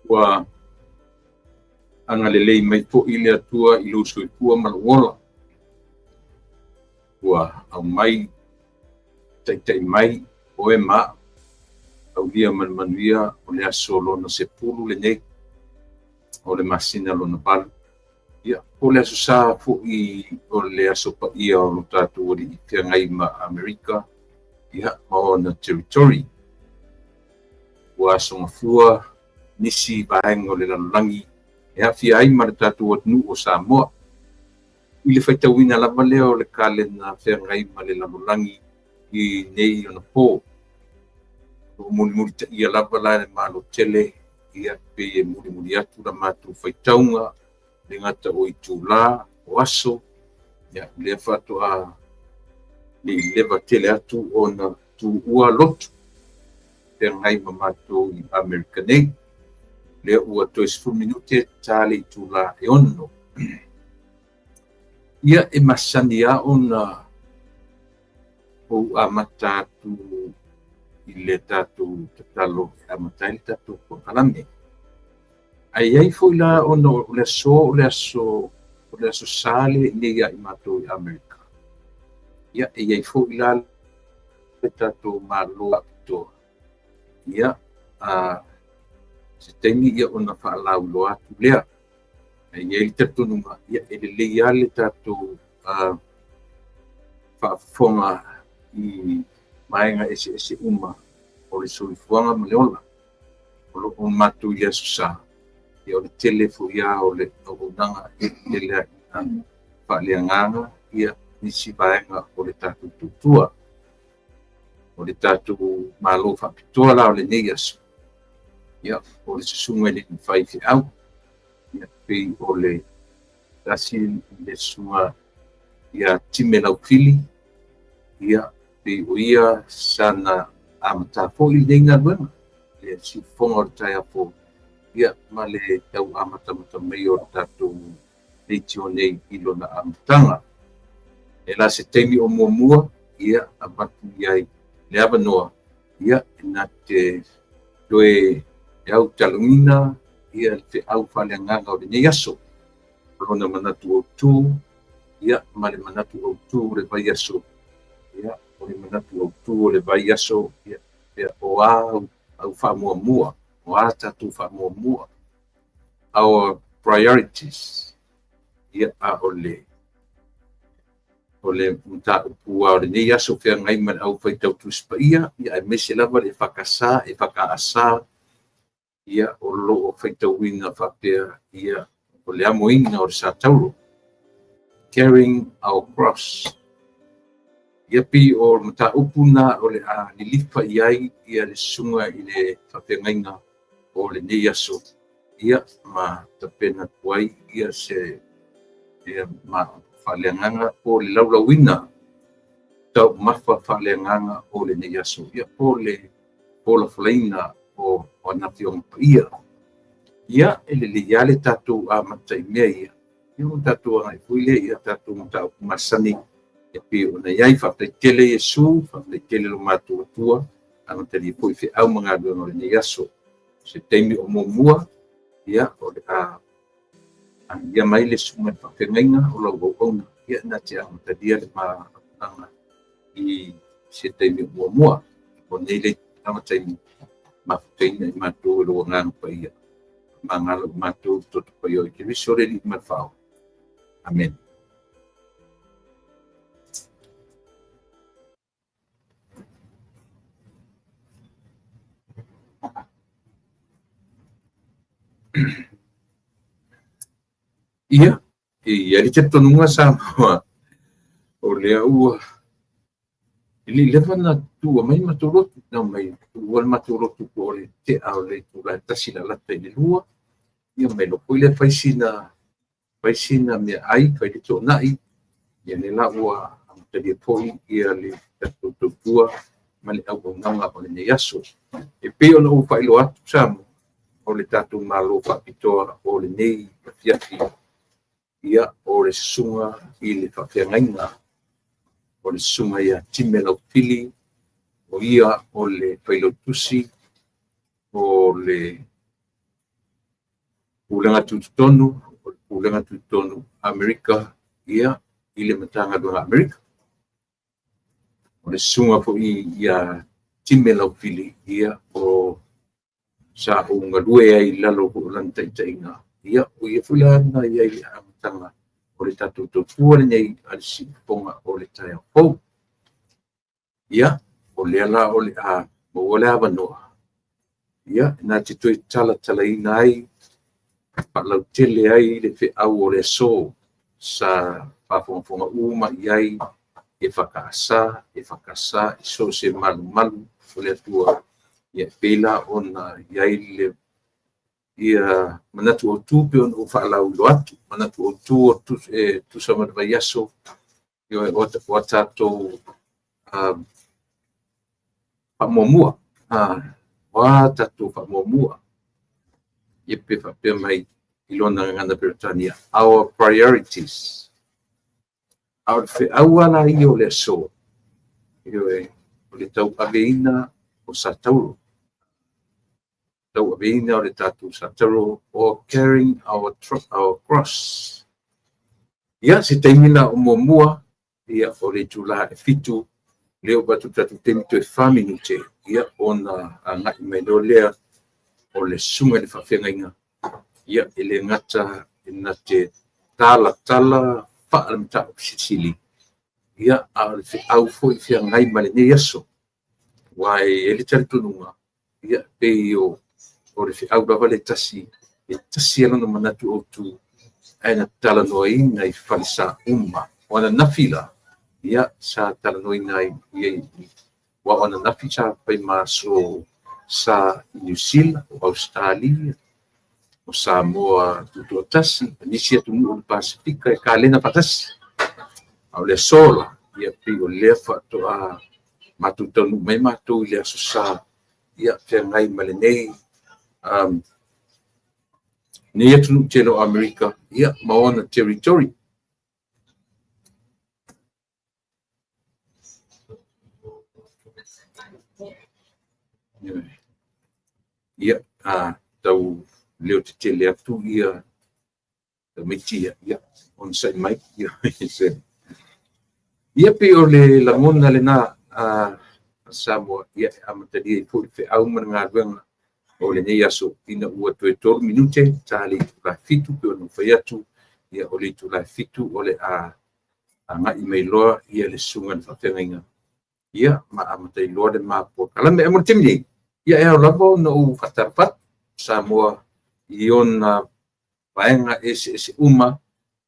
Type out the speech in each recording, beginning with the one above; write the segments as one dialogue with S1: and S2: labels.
S1: Wa anga lelei mai po ile atua i lo soi pua malawola. Wa au mai tai mai o e ma au lia manuia o le aso lona sepulu le nei o le masina lona palu. Ia o le aso sa fo i o le aso pa ia o lo tatu o li tia ngai ma Amerika ia ma o na territory. Wa aso ngafua nisi baeng o le lalangi e hawhi ai ma le tatu o nu o Samoa. I le whaitawina lava leo le kale na whengai ma le lalangi i nei o na pō. O muri ta ia lava la le malo tele ia pe e muri atu la matu whaitaunga le ngata o i tūla o aso ia le whatu a le lewa tele atu o na tu ua lotu whengai ma matu i Amerika nei. Le ua tois fu minute tali tula e ono. Ia e masani a ona o amatatu i le tatu tatalo amatai tatu ko kalame. Ai foi la ono le aso sale le ia i matu i Amerika. Ia e foi la le tatu malo apito. Ia se temi ia ona whaalau lo atu lea. Ia i tatununga, ia e le ia le tatu whaafonga i maenga ese uma o le soifuanga maleola. O matu i aso sa. Ia o le telefo ia o le aunanga e le whaaleanganga ia nisi vaenga o le tatu tutua. O le tatu malo whapitoa la o le nei aso. Ia o le susunga le whaifi au. Ia pei o le tasi le sunga ia time lau pili. Ia pei o ia sana amata fo i nenga luenga. Le si fonga o le tai apo. Ia ma le tau amata mei o le tatu leitio nei ilo na amatanga. E la se teimi o mua ia abatu iai le avanoa. Ia na te doe e au talungina ia te au whaleanganga o le nei aso. Rona manatu o tū, ia ma le manatu o tū le vai aso. Ia o le manatu o tū o le vai aso, ia o au whamua, o a tatu whamua. Our priorities, ia a o le mta upua o le nei aso whea ngai man au whaitau tuspa ia e mese lava le whakasa, e whakaasa, ia o lo o whaitauina whapea ia o le amoina o le sātauro. Carrying our cross. Ia pi o mta upuna o le a lilifa iai ia le sunga i le whapengaina o le nei aso. Ia ma tapena kuai ia se ia ma whaleanganga o le laulawina. Tau mawha whaleanganga o le nei aso. Ia po le pola whaleina o nati o mpia. Ia ele le iale tatu a matai mea ia. Ia un tatu a ngai fuile ia tatu mta o masani. E pi o na iai whaftai tele Yesu, whaftai tele lo matu atua. Ano tali pui fi au mga duano le nei aso. Se teimi o mua. Ia o le ia mai le sunga whawhengainga o lau o ona. Ia na te ang tadia le maanga i se teimi o mua. O nei le amatai mafuteina i matu lo ngang pa ia. Mangalo matu toto pa yo. Kiri sore li matfao. Amen. Ia li te tonunga sa o lea ua Ili lewa na tua mai matorotu na mai ua matorotu ko ole te au le tula tasi na lata i le lua ia mai loko i le faisina mea ai kai le tonai ia le la ua amatalia poi ia le tatutua ma le auaunaga o lenei aso e pei ona ua failo atu samo o le tatou malo faapitoa o lenei afiafi ia o le susuga i le faafeagaiga o le susuga ia time laupili o ia o le failotusi o le pulega tutotonu o le pulega tutotonu Amerika ia i le matagaluega Amerika o le susuga foʻi ia time laupili ia o sa ugalue ai lalo o lana taʻitaʻiga ia o ia fulana ia i le amataga o le tatou topua lenei a le siʻipoga o le taeafou ia o lea la o le a maua le avanoa ia na te toe talatalaina ai faalautele ai le feʻau o le aso sa faafogafoga uma i ai e fakaasā e so se malumalu o le atua ia pei la ona iai le ia manatu o tu pe ona ua faalauilo atu manatu o tu o tusa ma le vaiaso ia ua tatou faamuamua ua tatou faamuamua ia pe faapea mai i lona gagana Peretania our priorities au le feʻau ala ia o le aso ia o le tauaveina o Satauro tauaveina o le tatou Satauro o carrying our cross ia se taimina o muamua ia o le tula e fitu leo batu tatu temi toe faminute ia ona agaʻi mai lo lea o le suga le faafeagaiga ia e le gata ina te talatala faalamataʻu pisili ia a le feʻau foʻi feagai ma lenei aso uae e le talitonuga ia pei o le feʻau lava le tasi e tasi alona manatu outu ae na talanoaina i falesaʻuma o ana nafi la ia sa talanoina ai ia ua o ana nafi sa pai maso sa i New Zealand o Australia o Samoa tutua tasi nisi atu nuu o le Pasifika e kalena patasi au le sola ia pei o lea faatoʻā matutonu mai matou i le aso sa ia feagai ma lenei nei atu nuu tele o Amerika ia ma ona territory ia tau leo te tele atu ia taumitia ia on sai mai ia pe o le lagona lena Samoa ia amatalia i foʻi feʻau ma le galuega o lenei aso ina ua toe 12 minute tale i tulafitu pe ona fai atu ia o le tulafitu o le agaʻi mai loa ia le suga le faafeagaiga ia ma amatailoa le mapuakalame e mo le timi nei ia e ao lava ona ou faatalafatu Samoa i ona vaega ese uma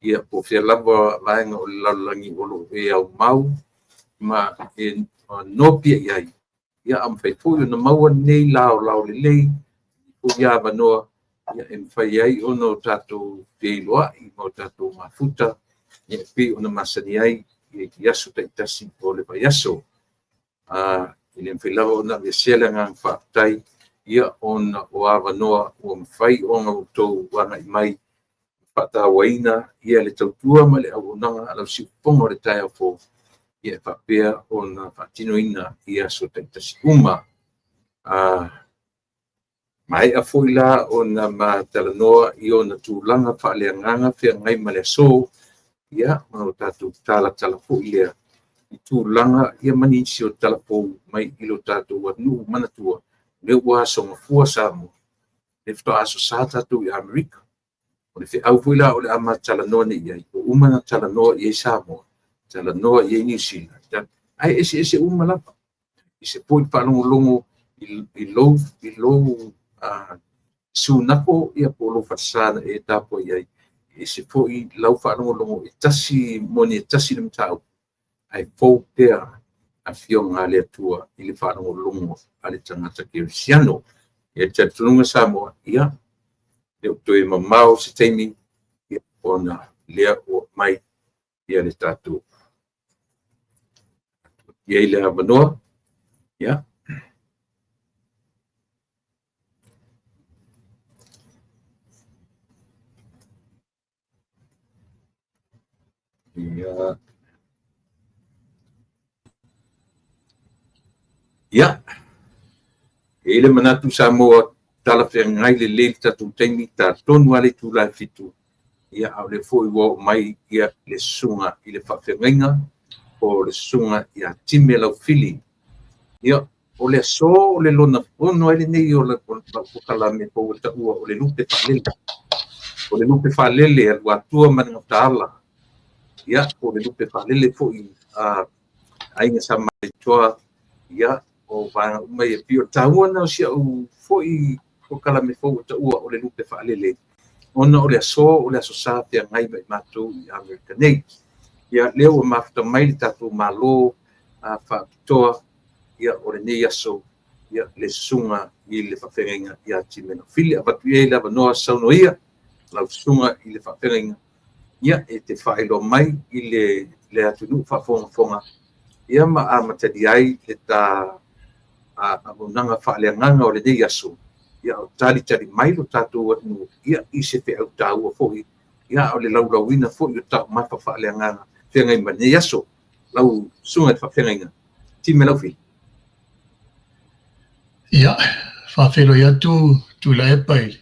S1: ia po fea lava vaega o le lalolagi o loo e au mau ma e nopia i ai ia am fai foʻi ona maua nei laolao lelei o ia avanoa ia e mafai ai ona o tatou feiloaʻi ma o tatou mafuta ia pei ona masani ai i aso taʻitasi o le vaiaso i le mafai lava ona avesea le agaga faaptai ia ona o avanoa ua mafai oga outou agaʻi mai faatauaina ia le tautua ma le auaunaga a lausiʻupoga o le taeafo ia faapea ona faatinoina i aso taʻitasi uma maeʻa foʻi la ona matalanoa i ona tulaga faaleagaga feagai ma le aso ia ma o tatou talatala foʻi lea i tulaga ia manisi o talapou mai i lo tatou anuu manatua le ua asogafua Samoa le fetoaso sa tatou i Amerika o le feʻau foʻi la o le ama talanoa neʻi ai o uma na talanoa i ai Samoa talanoa i ai New Zealand ai ese uma lava i se poʻi faalogologo i lou sunako ia po lo fatasana e tapo i ai e se foʻi lau faalogologo e tasi moni e tasi le matau ai fou pea a fionga le tua i le whanongolongo a le tangata ki Siano. Ia te tununga Samoa, ia, le utoi mamau se teimi, ia ona lea o mai, ia le tatu. Ia i le manoa, ia. Ia. Ia. Ele manatu Samoa tala whengai le le tatu teimi ta tonu ale tu la fitu. Ia au le foi wo mai ia le sunga i le whawhengainga o le sunga ia time lau fili. Ia o le so o le lona ono ele nei o le pukalame po o ta ua o le lupe whalele. O le lupe whalele al watua mananga taala. Ia o le lupe whalele fo i ainga sa mai toa ia o vanga umai e pio taua na o sia u fo i pukalame po o ta ua o le lupe whalele. Ona o le aso sa pia ngai mai mātou i Amerika nei. Ia leo o mafta mai le tātou malo whapitoa ia o le nei aso ia le sunga i le whawhenga ia timena fili a batu ia i lava noa sauno ia lau sunga i le whawhenga ia e te whaelo mai i le atunu whafonga ia ma a matadi ai le tā a monanga whaaleanganga o le nei aso. Ia o tali mai lo tātou anu, ia i se pe au tāua fohi, ia o le laulauina fohi o tāu mai whawhaaleanganga, whengai mane yaso, lau sunga te whengainga, time lau fi.
S2: Ia, whawhelo ia tu la epai,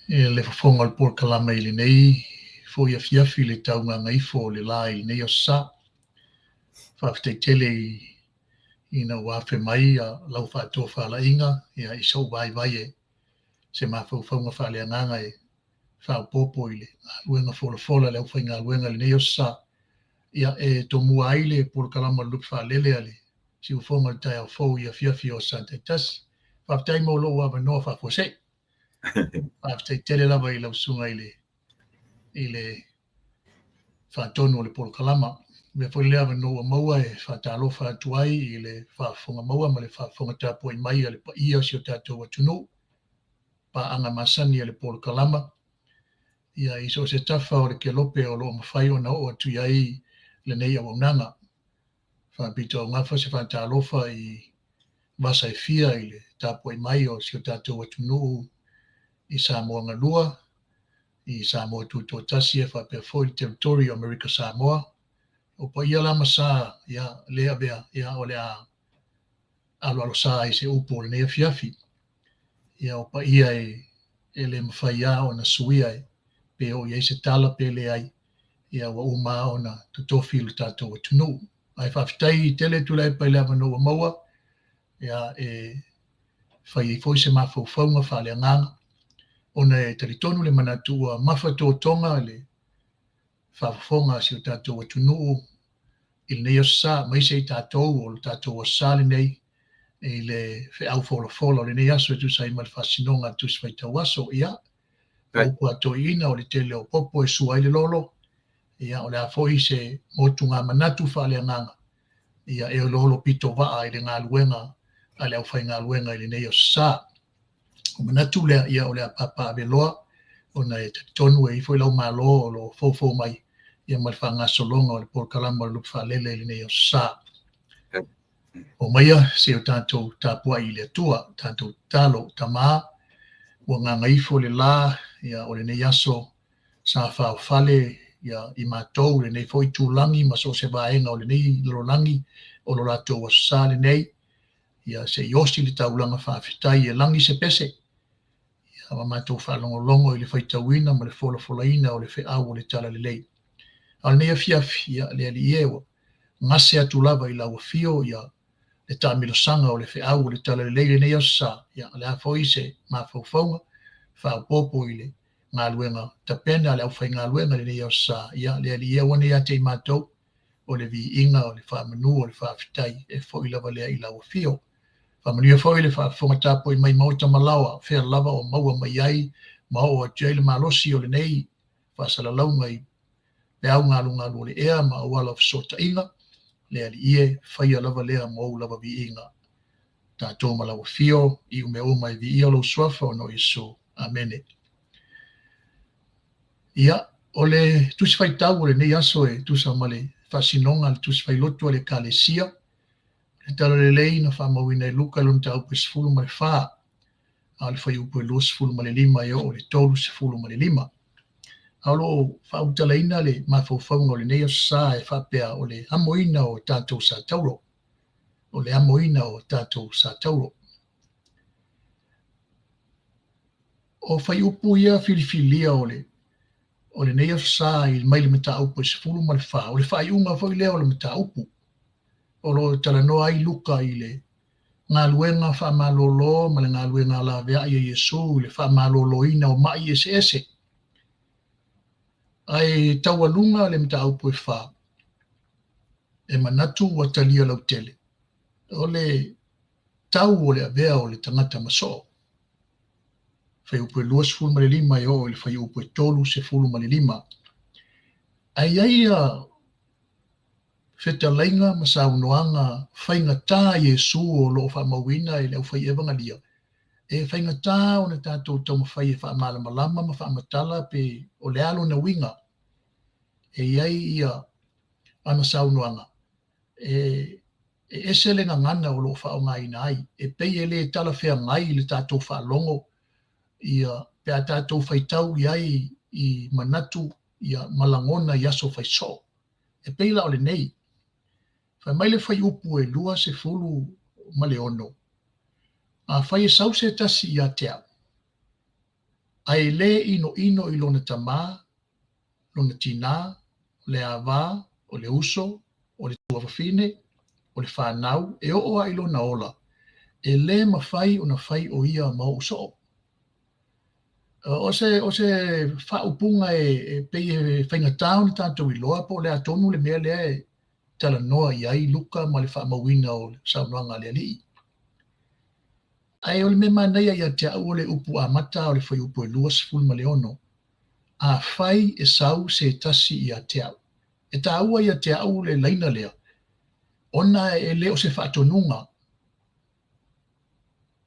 S2: e le whawhonga le por kalama i le nei, fohi a fiafi le taunga ngaifo le lai nei o sa, whawhtei tele ina wafe mai a lau whātua whalainga, ia i sau vai e se mawhauwhaunga whaleanganga e whaupopo i le aluenga fola leo whainga aluenga le neo sa, ia e to mua aile por kalama lup whalele ale, si ufonga le tai au fau ia fiafi o Santa Tas, whaftai mo lo wawa noa whafose, whaftai tele lava i lau sunga i le whatonu o le por kalama, me foi leva no maua e whatalofa atuai i le whafonga maua ma le whafonga tāpua i mai ale pa ia si o tātou atunu pa anga masani ale polo kalama ia iso se tafa o le kelope o loo mawhai o na o atu iai le nei a waunanga whapito o ngafa se whatalofa i wasa e fia i le tāpua i mai o si o tātou atunu i Samoa Ngalua i Samoa Tuto Tasi e whapea foi Territory America Samoa o pa ia lama sa ia lea bea ia o lea alo sa i se upo le nea fiafi ia o pa ia e le mawhai a o na suia e pe o ia se tala pe le ai ia wa uma o na tutofi lu tātou atunu ai whawhitai tele tu lai pa ilava no maua ia e whai foi se mawhauwhaunga whaleanganga o na e taritonu le manatua mawhato tonga le whawhonga si o tātou atunu il nei o sa mai se tātou o tātou o sa le nei e le wheau fola o le nei aso e tu sa ima le whasinonga tu se tau aso ia o kua toi ina o le tele o popo e sua i le lolo ia o le a foi se motu ngā manatu whaleanganga ia e o lolo pito waa i le ngā luenga a le au whai ngā luenga i le nei o sa o manatu lea ia o le a papa a veloa o na e tonu e i foi lau malo o lo fofo mai ia mai whanga solonga o le por kalama lup whalele le nei o sa. O maia se o tātou tāpua i le tua, tātou tālo tamā, o ngā ngaifo le la, ia o le nei aso sa whao whale, ia i mātou le nei foi tūlangi, ma so se vaenga o le nei lolangi, o lo rātou o sa le nei, ia se yosi le taulanga whawhitai e langi se pese, ia ma mātou whalongolongo i le whaitawina, ma le fola ina o le wheau o le tala le lei. Al nea fiafi ia le ali ewa, ngase atu lava i laua fio ia le tāmilo sanga o le wheau o le tala le leile nei asa, ia le a foi se ma whauwhaunga, whao popo i le ngā luenga tapena, le au whai ngā luenga le nei asa, ia le ali ewa nei ate i mātou, o le vi inga o le whamanu o le whawhitai e foi lava lea i laua fio. Whamanu e foi le whawhonga tāpo i mai mauta malawa, whea lava o maua mai ai, mau o jaile malosi o le nei, whasala launga i le au ngā lunga le ea ma o wala sota inga, le ali ie faia lava lea mo lava vi inga tātou malawa fio i ume o mai vi ia lo swafa o no Yesu. Amene. Ia, o le tusi fai tau o le nei aso e tusa male fasinonga le tusi fai lotu o le kalesia. Le tala le lei na whamawina e luka lon tau pe sifulu male wha. A le fai upo e lo sifulu male lima e o le tolu sifulu male lima. Aolo whautalaina le mawhauwhaunga o le nei aso sa e whapea o le amoina o tātou sa tauro. O le amoina o tātou sa tauro. O whai upu ia filifilia o le nei aso sa i mai le mata upu e sifulu male wha. O le whai unga whai leo le mata upu. O lo tala noa ai luka i le ngā luenga wha malolo ma le ngā luenga la vea i Yesu i le wha malolo ina o mai ese ese. Ai taualunga le mata upu e wha. E manatu wa talia lau tele. O le tau o le avea o le tangata maso. Whai upu e lua sifulu male lima e o le whai upu e tolu sifulu male lima. Ai feta lainga masa unoanga whainga tā Yesu o lo wha mawina e leo whai evangalia. E whainga tā o na tātou tau mawhai e wha malama ma wha matala pe o le alo na winga. E iai ia ana sa unoanga. E esele nga ngana o lo wha o ngai nai. E pei ele tala whea ngai le tātou wha longo. Ia pe a tātou whai tau iai i manatu ia malangona i aso whai so. E pei la o le nei. Whai mai le whai upu e lua se fulu ma le ono. A whai e sau se tasi i a te au. A e le ino i lona tamā, lona tina, le awā, o le uso, o le tuawawhine, o le whanau, e o a i lona ola. E le ma whai o na whai o ia ma uso. O se whaupunga e pei e whainga tāu ni tātou i loa po le atonu le mea lea e tala noa i ai luka ma le whaamawina o saunoanga le alii. Ai o le mema nei ai a te au o le upu a mata o le whai upu e lua sifulu ma le ono. A whai e sau se tasi i a te au. E ta aua i a te au le laina lea. Ona e leo se whaatonunga.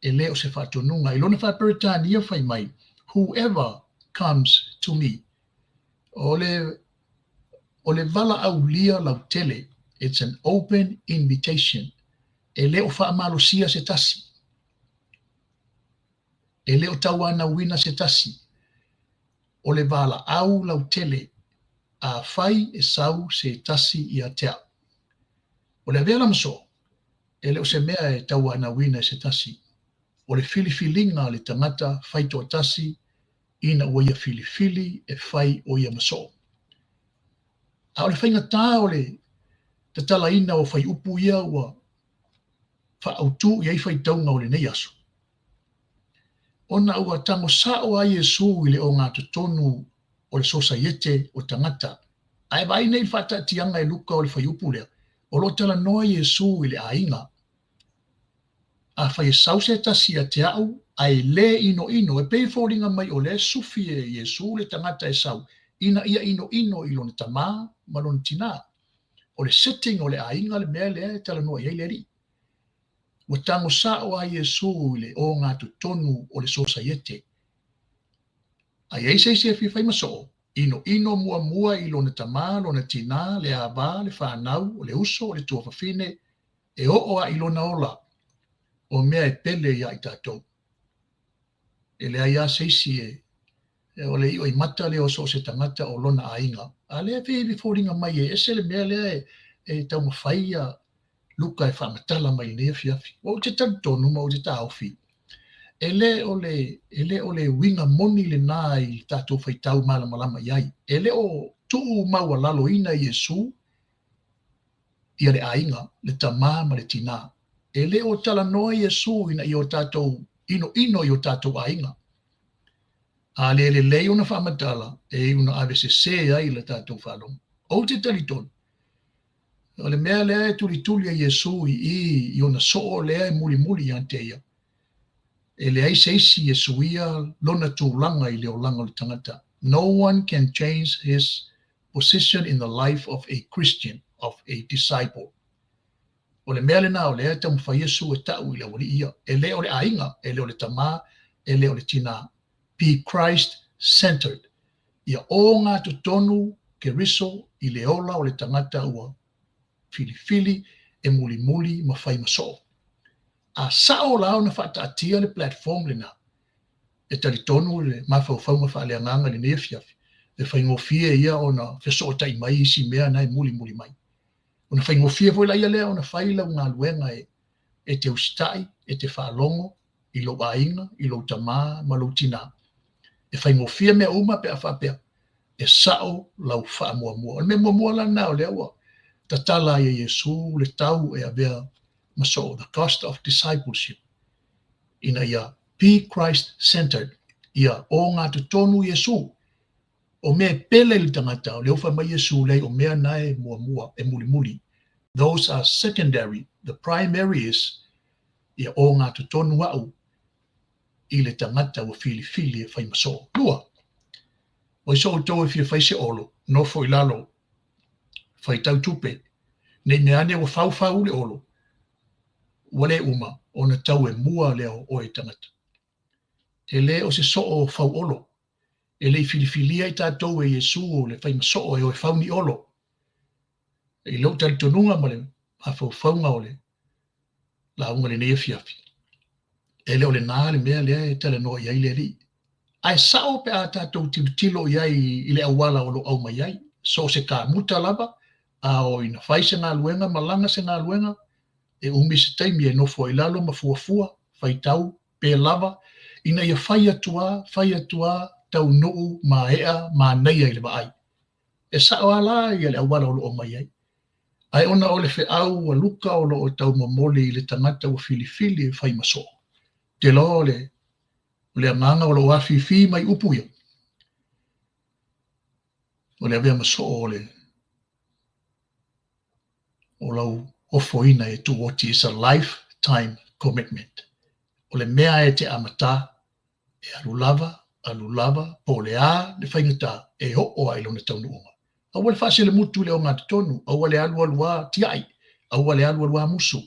S2: E leo se whaatonunga. I lona whaperitania whai mai. Whoever comes to me. O le vala au lia lau tele. It's an open invitation. E leo whaamalosia se tasi. E leo tawana wina se tasi. O le vala au lau tele. A whai e sau se tasi i a tea. O le vela maso. E leo se mea e tawana wina se tasi. O le filifilinga le tangata whai toa tasi. Ina ua ia filifili e whai o ia maso. A o le whainga tā o le ta tala ina o whai upu ia ua whaautu i ei whai taunga o le nei aso. Ona ua tango sao a Yesu i le o ngā tonu o le sosaiete o tangata. Ai vai nei whata tianga e luka o le whai upu lea. O lo tala noa Yesu i le ainga. A whai e sause tasi a te au, ai le ino e pei fōringa mai o le sufi e Yesu le tangata e sau. Ina ia ino i lona tamā, ma lona tina. O le setting o le ainga le mea lea e tala noa i le ri. Ua tango sao a Yesu i le o ngā tonu o le sosaiete. Ai ei se e whiwhai maso. Ino mua i lona tamā, lona tina, le awā, le whanau, o le uso, o le tuawhawhine, e o a i lona ola. O mea e pele ia i tātou. E lea ia seisi o le i mata leo so se tangata o lona ainga. A lea whiwi fōringa mai e ese le mea lea e tau mawhaia luka e whamatala mai nea fiafi. O te tantonu ma o te tāofi. E le o le winga moni le nā i tātou whaitau malamalama iai. E le o tuu maua lalo ina Yesu i le ainga, le tamā ma le tina. E le o tala noa Yesu ina i o tātou ino i o tātou ainga. A le lei ona whamatala e una avese se ai le tātou whalong. O te taliton. O le mea lea e tuli a Yesu i ona soo lea e muli ante ia. E le ai seisi Yesu ia lona tūlanga i leo langa le tangata. No one can change his position in the life of a Christian, of a disciple. O le mea le na o le tamu whai Iesu e tau i le wari ia. E le o le ainga, e le o le tamā, e le o le tina. Be Christ-centered. Ia o ngā tutonu ke riso i le ola o le tangata ua fili e muli ma whai maso. A sao lao na whaataatia le platform le na. E tali tonu le mawhau ma wha le anganga le nefiafi. E whaingofie ia o na wheso o tai mai si mea nai muli mai. O na whaingofie voi la ia lea o na whaila ngā luenga e te ustai, e te whaalongo, i lo ainga, i lo tamā, ma lo tina. E whaingofie mea uma pe a whapea. E sao lau wha mua. O me mua la nao lea ua. Ta tala ia Iesu le tau e avea maso. The cost of discipleship. Ina ia be Christ-centered. Ia o ngā tutonu Iesu. O mea pele le tangata, o leo wha mai Iesu lei o mea nae mua e muli. Those are secondary. The primary is ia o ngā tutonu au i le tangata o fili e whai maso. Lua. O iso o tau e fia whai se olo, no fo i lalo, whai tau tupe, nei meane o whau le olo. Wale uma, o na tau e mua leo o e tangata. E le o se so o whau olo. E le filifilia i tātou e Iesu o le whai maso o e whau ni olo. E leo tali tonunga ma le a whaunga o le la unga le nea fiafi. E leo le nā le mea lea e tala noa iai le li. Ai sao pe a tātou tilo iai i le awala o lo au mai iai. So se ka muta lava, a o ina whai se ngā luenga, malanga se ngā luenga, e umi se taimi e nofo i lalo ma fuafua, whai tau, pe lava, ina ia whai atua, tau nuu, ma ea, ma neia i le maai. E sao ala i le awala o lo au mai iai. Ai ona o le wheau a luka o lo o tau mamoli i le tangata o fili e whai maso. Te lo le anganga o lo afifi mai upuia. O le avea maso o lau ofoina e tu oti is a lifetime commitment. O le mea e te amata e alulava, po le a le whaingata e ho ai lona taunu onga. Aua le whaase le mutu le o ngā tonu, aua le alua tiai, aua le alua musu.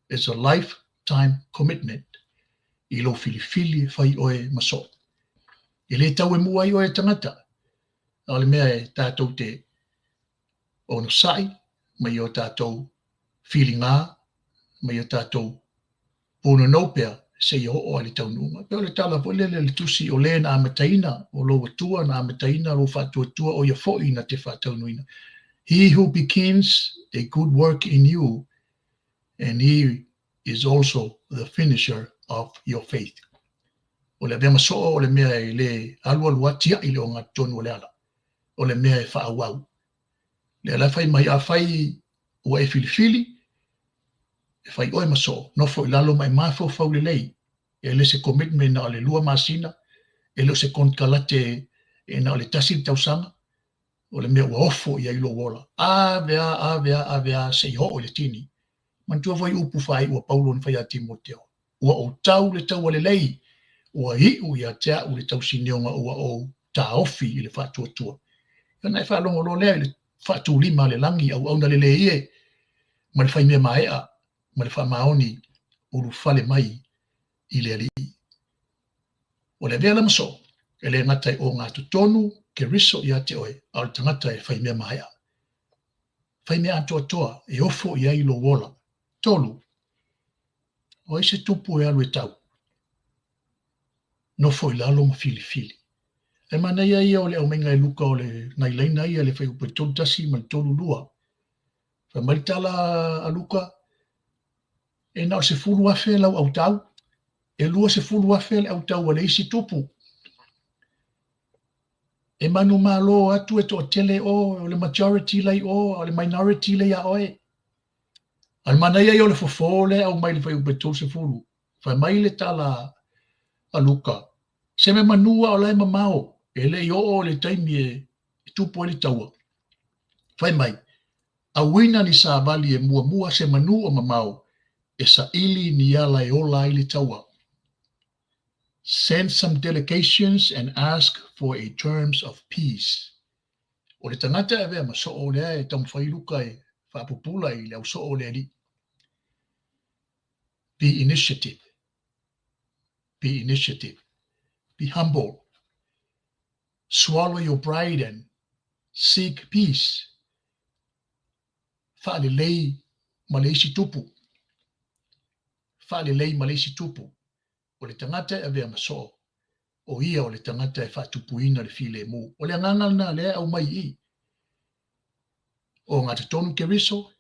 S2: It's a lifetime commitment. I lo fili whai oe maso. I le tau e mua i oe tangata. A le mea e tātou te ono sai, mai o tātou whilinga, mai o tātou pono naupea se i o ali tau nunga. Peo le tala po lele le tusi o le na amataina, o lo watua na amataina, lo whatuatua o ia foi na te whatau nuina. He who begins a good work in you, and he is also the finisher of your faith. O le vema so o le mea e le alua tia i le o ngā tonu o le ala. O le mea e whaawau. Le ala whai mai a whai ua e filifili, e whai oe maso, no fo i lalo mai mafo whau le lei, e le se commitment na le lua masina, e le se konkalate e na le tasi tausanga, o le mea ua ofo i a ilo wola. A vea se i ho o le tini. Mantua voi upu whai ua Paulo ni whai a Timoteo. Ua o tau le tau le lei, ua hiu i a tea u le tau sinionga ua o ta ofi i le whatuatua. Ia e whalongo lo lea i le whatu lima le langi au na le le ie, ma le whai mea maea, ma le whamaoni uru whale mai i le ali. O le vea lamaso, e le ngatai o ngā tutonu ke riso i a te oe, au le tangata e whai mea maea. Whai mea atoa e ofo i a ilo wola. Tolu, o ese tupu e alu e tau. No foi lalo ma fili. E mana ia o le au menga e luka o le nailaina ia le whai upe tolu tasi ma le tolu lua. Whai maritala a luka, e nao se fulu afe lau au tau. E lua se fulu afe au tau a le isi tupu. E manu malo atu e to tele o le majority lai o le minority lai a oe. Al mana ia le fofole au mai le whai upe tolu se fulu. Whai mai le tala a luka. Se me manua o lai mamao. E le i o le taimi e tupu e le taua. Whai mai. A wina ni sa vali e mua se manu o mamao. E sa ili ni ala e ola i le taua. Send some delegations and ask for a terms of peace. O le tangata e vea ma so o lea e tamu whai luka e whapupula i le au so o lea li. Be initiative. Be initiative. Be humble. Swallow your pride and seek peace. Fa'alelei ma le isi tupu. Fa'alelei ma le isi tupu. O le tangata e avea maso. O ia o le tangata e whatupuina le file mu. O le angangal na le au mai I. O ngā te tonu ke riso.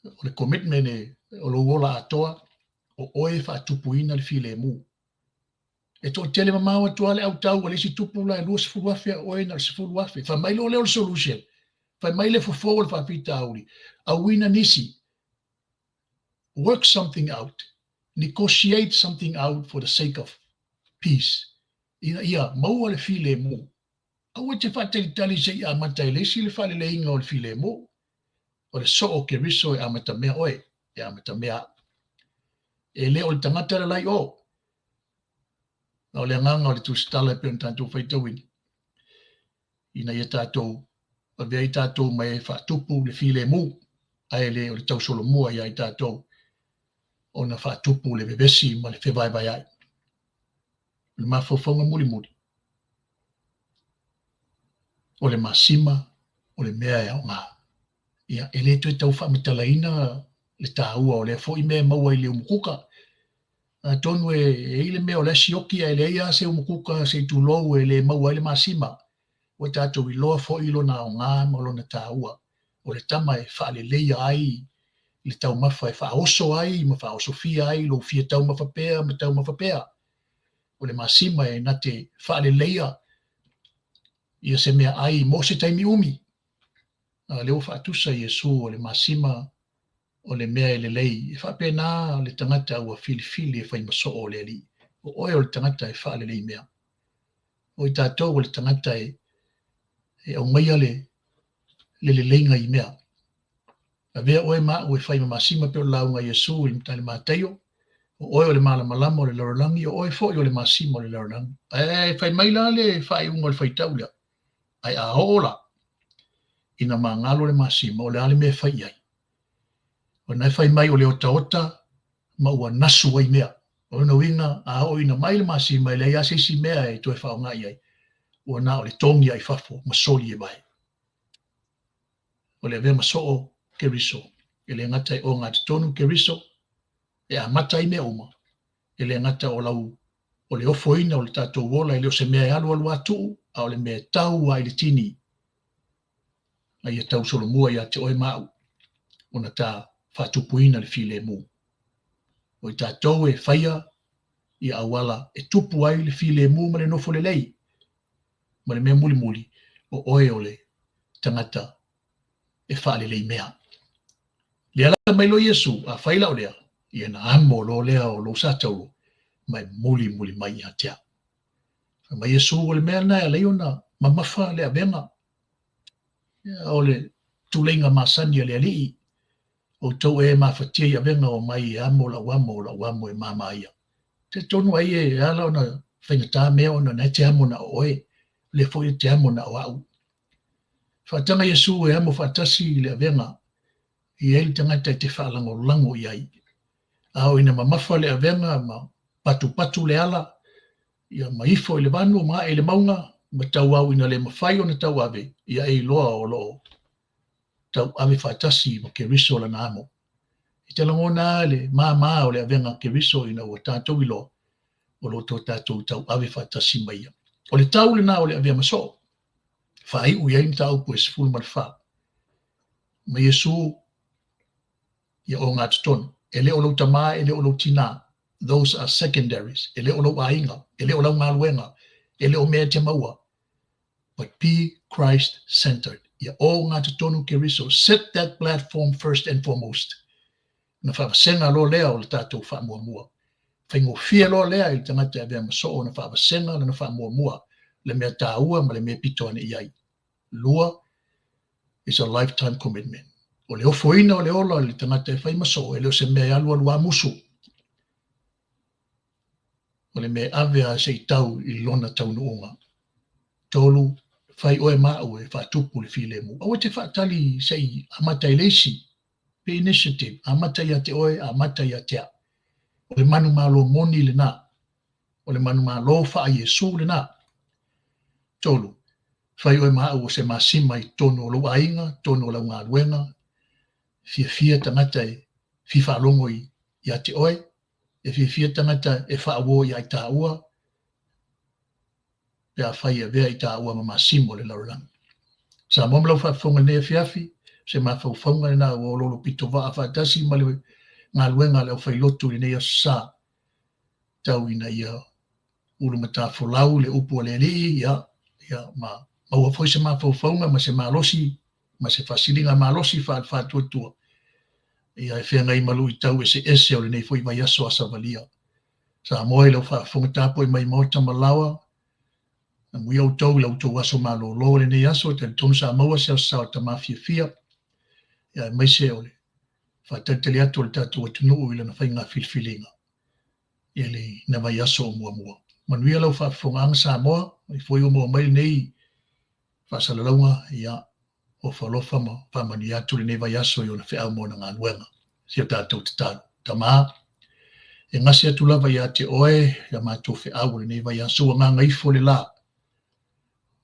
S2: O le commitment e o lo wola atoa. O oe whatupuina le file mu. E to tele mamawa tua le au tau o le isi tupu la e lua sifuru afe a oe na le sifuru afe. Fa mai lo leo le solution. Fa mai le fofo le whapita auri. A wina nisi. Work something out. Negotiate something out for the sake of peace. Ia, maua le file mu. Aua te whateli tali se ia matai le si le whale le inga o le file mu. O le so o ke riso e amata mea oe. E amata mea. E le o le tangata le lai o. O le nganga o le tustala e peon tantou whaitawini. Ina ia tātou. O vea I tātou mai e whatupu le file mu. Ai le o le tau solo mua ia I tātou. O na whatupu le bebesi ma le whewai vai ai. Le mawhawhaunga muli muli. O le masima, o le mea e au ngā. Ia, e le tue tau whamitalaina le tāua o le fo I mea maua I le umukuka. Tonu e ile mea o le sioki e le ia se umukuka se tūlou e le maua I le masima. O tātou I loa fo ilo na o ngā ma lo na tāua. O le tama e whaale leia ai le tau mafa e whaoso ai, ma whaoso fia ai, lo fia tau mawhapea, ma tau mawhapea. O le masima e na te whaale leia ia se mea ai mo se taimi umi. Leo whaatusa Iesu o le masima o le mea e le lei. E whapea nā le tangata ua fili e whaimaso o le ali. O oe o le tangata e whaale lei mea. O I tātou o le tangata e au maia le leinga I mea. A vea oe maa ue whaima masima peo launga Iesu I mtale mātaio. O oe o le malamalama o le larolangi, o oe fo o le masima o le larolangi. E whai maila le whai unga le whaitaulia. Ai a hola. Ina maa ngalo le masima o le ale mea whai ai. O nai whai mai o le ota ma ua nasu ai mea. O na winga a o ina mai le masima i le ia seisi mea e toe whao ngai ai. O na o le tongi ai whafo, masoli e vai. O le vea masoo ke riso. E le ngata o ngā tonu ke riso. E a mata I mea uma. E le ngata o lau o le ofoina o le tātou wola I leo se mea e alu atu a o le mea tau ai le tini. A ia tau solo mua ia te oe mau. O na tā whatupuina le file mu. O I tātou e whaia I awala e tupu ai le file mu ma le nofo le lei. Ma le mea muli muli o oe o le tangata e whaale lei mea. Le ala mai lo Iesu a whaila o lea. Ia na amo lo lea o lo satau mai muli mai a tea. Ma Iesu o le mea na e leona ma mafa le avenga. O le tulenga masani le alii. O tau e mawhatia I avenga o mai amo la wamo e mama ia. Te tonu ai e ala o na whaingata mea o na te amo na oe. Le foi te amo na o au. Whatanga Iesu e amo whatasi le avenga. I ele tangata te whaalango lango I ai. Ao ina mamafa le avenga ma patu le ala. Ia maifo le vanu ma ele maunga. Ma tau au ina le mawhai o na tau ave. Ia e loa o loo. Tau ave whatasi ma ke riso la na amo. I te langona le maa o le avenga ke riso ina ua tātou I loa. O lo tō tātou tau ave whatasi mai ia. O le tau le nā o le avea maso. Whai ui aim tau po e sifuru malwha. Ma Iesu ia o ngā tutonu. E le o lau tamā, e le o lau tina. Those are secondaries. E le o lau ainga. E le o lau ngā luenga. E le o mea te maua. But be Christ-centered. Ia o ngā tutonu ke riso. Set that platform first and foremost. Na whawasenga lo lea o le tātou whamuamua. Whaingo fia lo lea I tangata e vea maso na whawasenga na whamuamua. Le mea tāua ma le mea pitoane I ai. Lua is a lifetime commitment. O le ofoina o le ola le tangata e whai maso, e leo se mea alua musu. O le mea avea se I tau I lona tau nuunga. Tolu, whai oe mau e whatupu le file mu. Awa te whaatali se I amata I leisi. pe initiative, amata ia te oe, amata ia te a. O le manu malo moni le na, o le manu malo wha Yesu le na. Tolu, whai oe maa o se masima i tono o lo ainga, tono o lau ngā luenga, fia tangata e fifa longo i ia te oe, e fia tangata e wha awo i ai tā ua, pe a whai e vea i tā ua ma masimo le laurangi. Sa mom lau whaafonga nea fiafi, se ma whaufonga na o lolo pito wa a whaatasi ma le ngā luenga leo whai lotu i nea sa tau ina ia ulu mata folau le upu le li ia ma ua foi se ma whaufonga ma se malosi ma se fasilinga malosi whaatua ia e whea ngai malu i tau e se ese o le nei foi mai aso asa valia. Sa moe lau whaafonga tapo i mai mota malawa mui au tau lau tau aso malo lo le nei aso te tonu sa maua se asa o ta mafia ia mai se ole whatatele atu le tatu atunu ila na whainga filfilinga ia le na mai aso o mua manuia lau whaafonga anga sa moa i foi o mua mai nei whaasalaunga ia o whalofa ma whamani atu le nei vai aso i o na whea mo na ngā nuenga sia tātou te tālu tamā e ngasi atu lava ia te oe ia mātou whea le nei vai aso o ngā ngaifo le la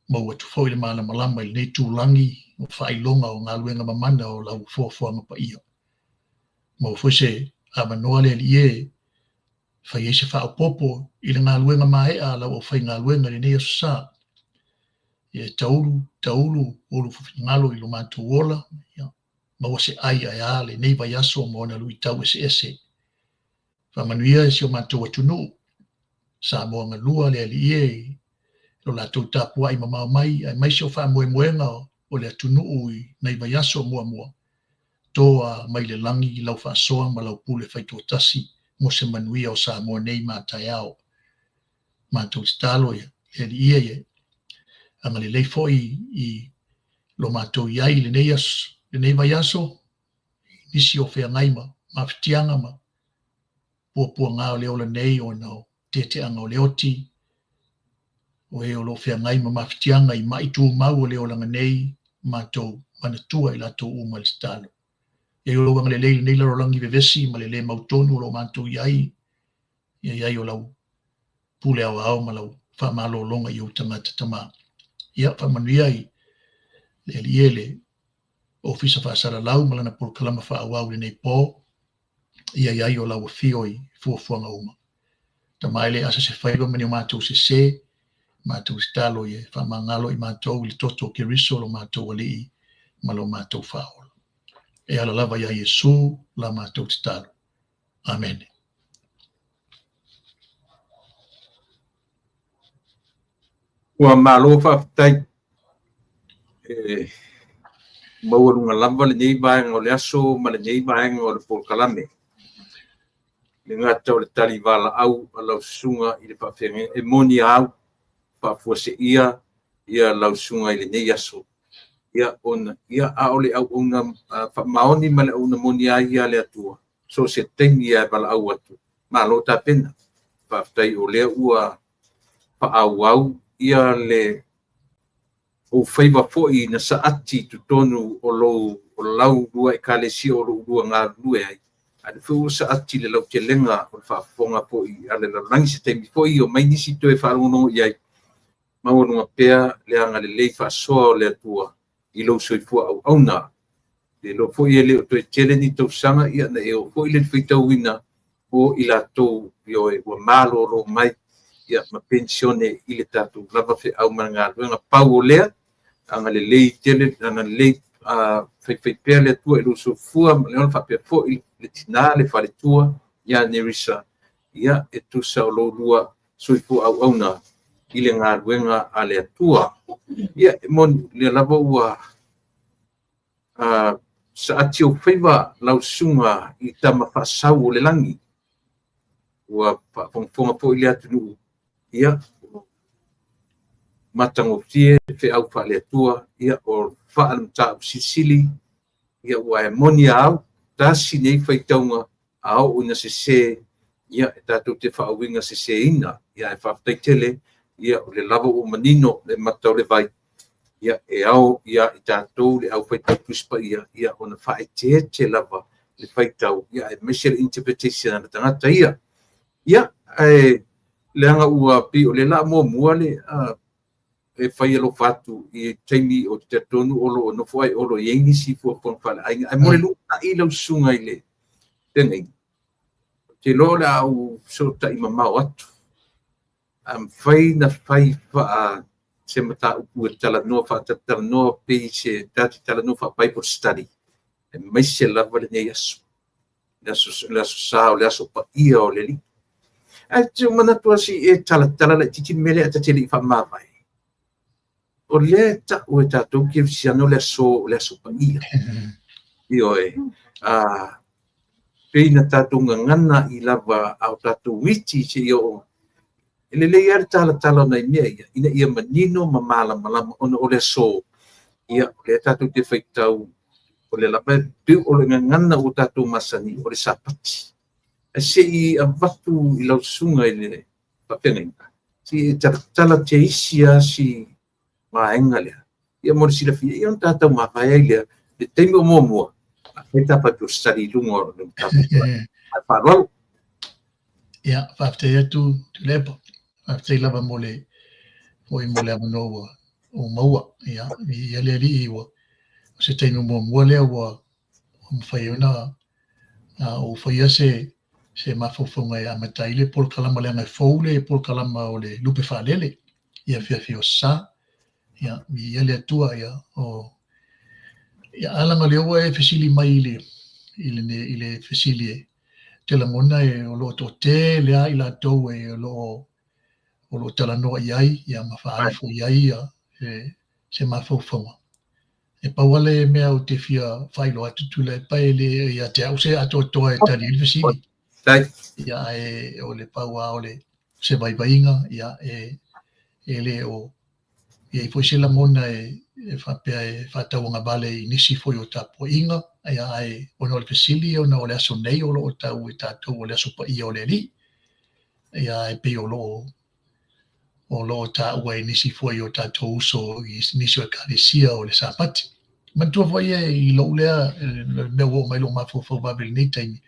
S2: mau atu fo le mana malama i nei tūlangi o whailonga o ngā luenga mamana o lau fuafuanga pa ia. Mau fo se a manoa le li e whai e se whaopopo i le ngā luenga mai a lau o whai ngā luenga le nei asa. E taulu olu ngalo i lo mātou ola. Mau se ai a le nei vai aso mo na lui tau ese. Whamanuia e se o mātou atunu. Sa moa ngā lua le li e lo la tau tapua i mamau mai, ai mai se o wha moenga o le atunu i nei vai aso mua. Toa mai le langi i lau wha soa ma lau pule whaitua tasi mo se manuia o sa moa nei mātai au. Mātou stalo e li e anga le leifo i lo mātou iai le nei vai aso, nisi o whea ngaima, mawhitianga ma pua ngā o leo le nei o nao te anga o leoti, o e o lo whea ngai ma mawhitianga i maitu mau o leo langa nei mātou manatua i lato uma le stalo. E o lo wanga le leile nei laro langi vevesi ma le le mautonu o lo mātou iai o lau pule au ma lau whamalo longa i o tangata tamā. Ia whamanuia i le liele ofisa whaasara lau malana por kalama whaawau le nei pō iai o lau whio i fuafuanga uma. Tamaile asa se whaiva mani o mātou se mātou stalo e whamangalo i mātou li toto ke riso lo mātou alii ma lo mātou whaola. E ala lava ia Yesu la mātou stalo. Amen.
S1: Ua malo whaafitai maurunga lava le nei vaenga o le aso ma le nei vaenga o le polkalame. Le ngata o le tali wala au a lau sunga i le whaafenga e moni au whaafua se ia lau sunga i le nei aso. Ia a ole au unga maoni ma le una moni a ia le atua. So se teimi ia wala au atu. Malo ta pena. Whaafitai o lea ua whaau ia le o whaiva foi na saati tu tonu o lau lua e kalesi o lua ngā lue ai. Ane whu saati le lau te lenga o whaafonga foi ale la rangi se teimi foi o mai nisi toe wharongo iai. Maununga pea le anga le lei whaasoa o le atua i lau soifua au auna. Le lo foi e leo toe tele ni tau sanga ia na e o foi le whitau ina o i la tau pio e ua malo ro mai ia ma pensione i le tatu lava fe au manga luenga pau o lea anga le lei tele anga le lei fai pea le atua i lo soifua ma le ona whapea fo i le tina le whare tua ia nerisa ia e tusa o lo lua soifua au auna i le ngā luenga a le atua ia e mon le lava ua sa ati o whaiva lau sunga i tama whaasau o le langi ua whafonga po i le atunu ia matango fie fe au wha le atua ia o whaalamta sisili ia ua e moni au tasi nei whaitaunga au una se ia e tātou te whaawinga se ina ia e whaafitai tele ia o le lava o manino le matau le vai ia e au ia i tātou le au whaitau puspa ia ona whae te lava le faitau ia e mesial interpretation ana tangata ia e leanga ua pi o le la mua le e fai alo fatu i taimi o te tonu olo no foi olo i ingisi fu kon fala ai mo lu i lo sunga ile tenei te lo la au so ta i mama atu am fai na fai fa se mata u tala no fa tala no pe se tala no fa Bible study e mai se la vale nei asu la sa o le aso pa ia o le li ai tu mana tu si e tala le titi mele ata te li fa mai o le ta o ta to ki siano le so pa ia io e pena tatu ngana i lava au tatu witi se io ele le ia tala nei mea ina ia manino mamala malama ona o le so ia le tatu te feitau o le lava tu o le ngana o tatu masani o le sapati e se i avatu i lau sunga i le papenga si tala te isia si maenga lea ia mo sila fia ia tatu mawhai lea le teimo mua e tapa tu study lungo le tapa parol
S2: ia fafte tu lepo fafte lava mole foi mole amano o maua ia le li o se teino mo le o fai ona o fai se mafofonga ia mataile por kalama le ngai foule por kalama o le lupe falele ia fia sa ia le tua ia o ia alanga le o e fesili mai ile fesili te la mona e o lo te le ai la to e o lo tala no ai ia mafa fo ai ia se mafofonga e pawale mea o te fia failo atu tule paele ia te au se ato e tali il fesili ia o le paua o le se vaivainga ia le o ia i foi se la mona e whapea e whatau ngā vale i nisi foi o tapo inga ia ono le fesili ona o le aso nei o lo o tau e tātou o le aso pa ia o le li ia e pe o lo ta ua e nisi foi o tātou uso i nisi o karesia o le sapati mantua foi i lo lea mea o mai lo mafofo vaveli nei taimi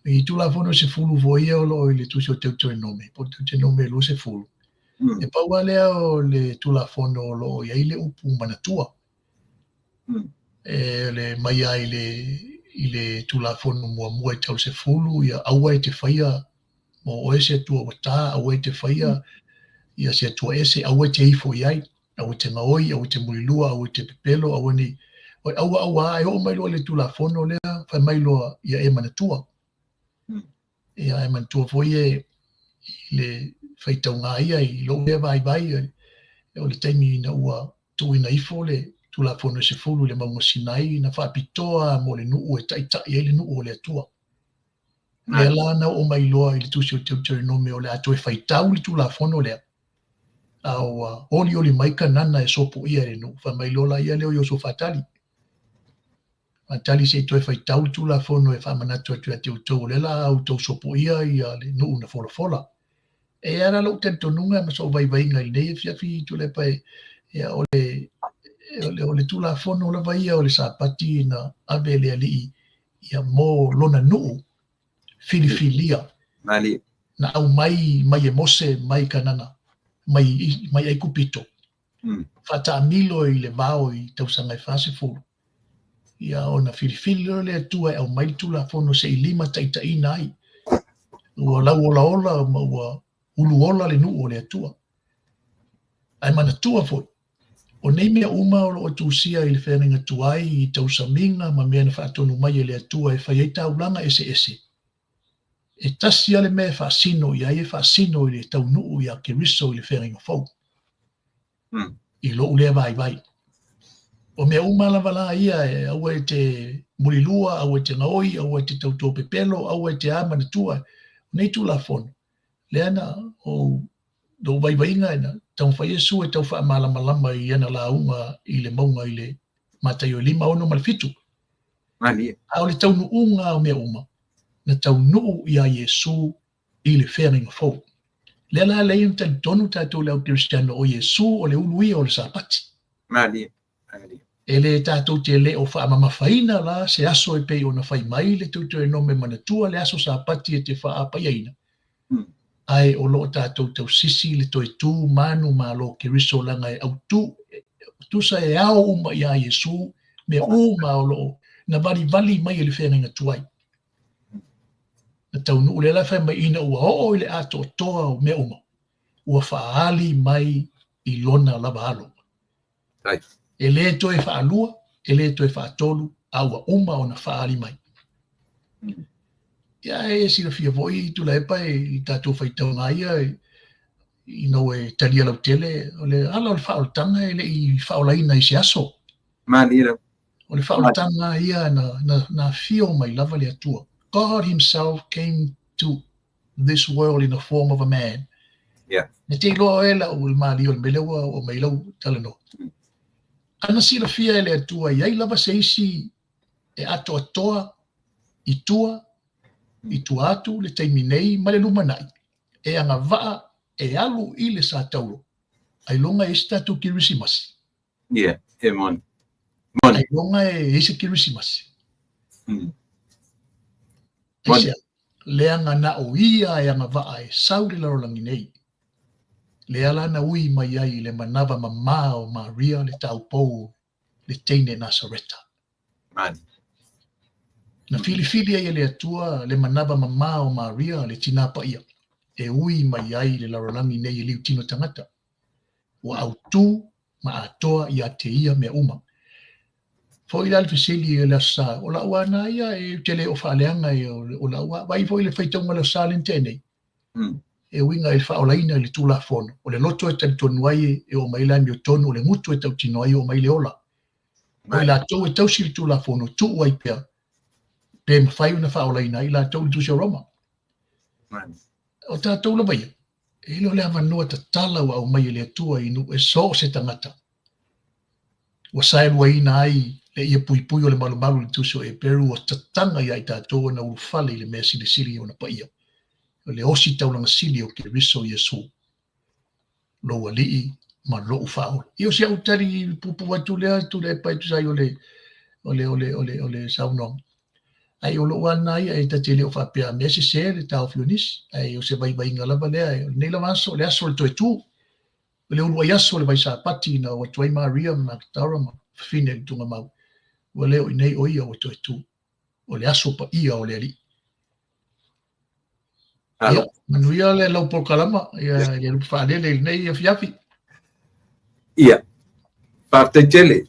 S2: i tu la fono se fulu foi o lo i le tusi o teu nome po teu nome lo se fulu e paua lea o le tula fono o lo ia i le upu manatua e le mai ai i le tula fono mua i tau se fulu ia aua i te whaia mo o ese atua o tā aua i te whaia ia se atua ese aua i te ifo iai aua i te ngaoi aua i te murilua aua i te pepelo aua ni aua ai o mai loa le tula fono lea whai mai loa ia e manatua ia e manatua foi i le whaitau ngā ia i lo lea vai o le taimi na ua tui na ifo le tula fono se fulu le maunga sinai na whaapitoa mo le nuu e taitai e le nuu o le atua. Le lana o mai loa i le tusi o teu nome o le atua e whaitau le tula fono lea. Au oli maika nana e sopo ia le nuu. Wha mai lola ia leo i oso whatali. Whatali se toi whaitau le tula fono e whamanatu atu a teu tau le la au tau sopo ia le nuu na fola. E ara lau tento nunga ma so vai ngai nei fiafi tu le pai ia o le tula fono o le vai o le sapati na avele ali ia mo lona nuu filifilia
S1: mali
S2: na au mai e mose mai kanana mai ai kupito fata milo i le vao i tau sanga i fase fulu ia ona filifili le tua au mai tula fono se lima taita nai ua lau ola ma ua ulu ola le nuu o le atua. Ai mana tua foi. O nei mea uma o tusia i le whenenga tuai i tau saminga ma mea na whaatonu mai le atua e whai eita ulanga ese. E tasi ale mea whaasino i ai e whaasino i le tau nuu i a keriso i le whenenga fau. I lo ulea vai. O mea uma la wala ia e au e te murilua, au e te ngaoi, au e te tauto pepelo, au e te amana tua. Nei tu la fono. Leana o do vaivainga ina tau whai esu e tau wha malama i ana la unga i le maunga i le matai o lima ono malfitu.
S1: mali
S2: A o le tau nuunga o mea uma. Na tau nuu i a Yesu i le whenenga fau. Leana lei un tau tonu tatou leo Cristiano o Yesu o le ului o le sapati.
S1: mali
S2: e le tātou te le o whaamamawhaina la se aso e pei o na whai mai le tūtu e no me manatua le aso sa pati e te whaapaiaina. Ai o lo tātou tau sisi le toi tū manu ma lo ke riso langa e au tu sa e ao uma ia Yesu me uma o lo na vali mai le whenga tuai. Na tau nu le la whai mai ina ua o le ato toa o me uma. Ua whaali mai I lona lava alo.
S1: Right.
S2: E le toi whaalua, e le toi whaatolu, a ua uma o na whaali mai. Ia e sira fia voi tu la epa I tātou whaitau ngaia I no e talia lau tele, o le ala o le whaoltanga e le I whaolaina I se aso.
S1: Manira.
S2: O le whaoltanga ia na fio mai lava le atua. God himself came to this world in the form of a man.
S1: Yeah.
S2: Ne te loa e la o le maali o le melewa o mai lau talano. Ana sila fia e le atua iai lava se isi e ato atoa I tua atu le taiminei ma le lumanai. E anga vaa e alu I le sa tauro. Ai longa e statu kirisimasi.
S1: Yeah, e mon.
S2: Ai longa e ese kirisimasi. Ese le anga na o ia e anga vaa e sauri larolangi nei. Le ala na ui mai ai le manava mama o Maria le taupou le teine Nasareta.
S1: Man.
S2: Na fili ai le atua le manava mama o Maria le tinapa ia. E ui mai ai le larolangi nei liu tino tangata. Wa autu ma atoa ia te ia me uma. Fo ila le fisili e la sa. O la ua na ia e tele o whaaleanga e o la ua. Vai fo ile whaitonga la sa lente nei. E winga il whaolaina le tula fono. O le loto e tali tonu ai e o maila mi o tonu o le mutu e tau tino ai o maile ola. O la tau e tau siri tula fono tu uai pia. Pe mawhai una whaolaina i la tau li tusia Roma. O ta tau la baia. E lo le avanua ta tala wa o mai le atua inu e so se tangata. Wa sae lua ina ai le ia pui o le malu le tusio e peru o tatanga ia i tātou na ufale le mea sili o na paia. Le osi taulanga sili o ke riso Yesu. Lo alii ma lo ufao. Io si au tari pupu atu lea tu le pai tu sai o le saunong. Ai o lo wana ia e tatele o whapea mesi se le tau fionis. Ai o se vai ngalava lea. Nei la maso le aso le toe tu. Le ulu ai aso le vai sa pati na o tuai Maria ma kitara ma fine le tunga mau. O leo i nei o ia o toe tu. O le aso pa ia o le ali. Ia, manuia le lau polkalama, ia lupa whaadele nei fiafi.
S1: Ia, whaaftaitele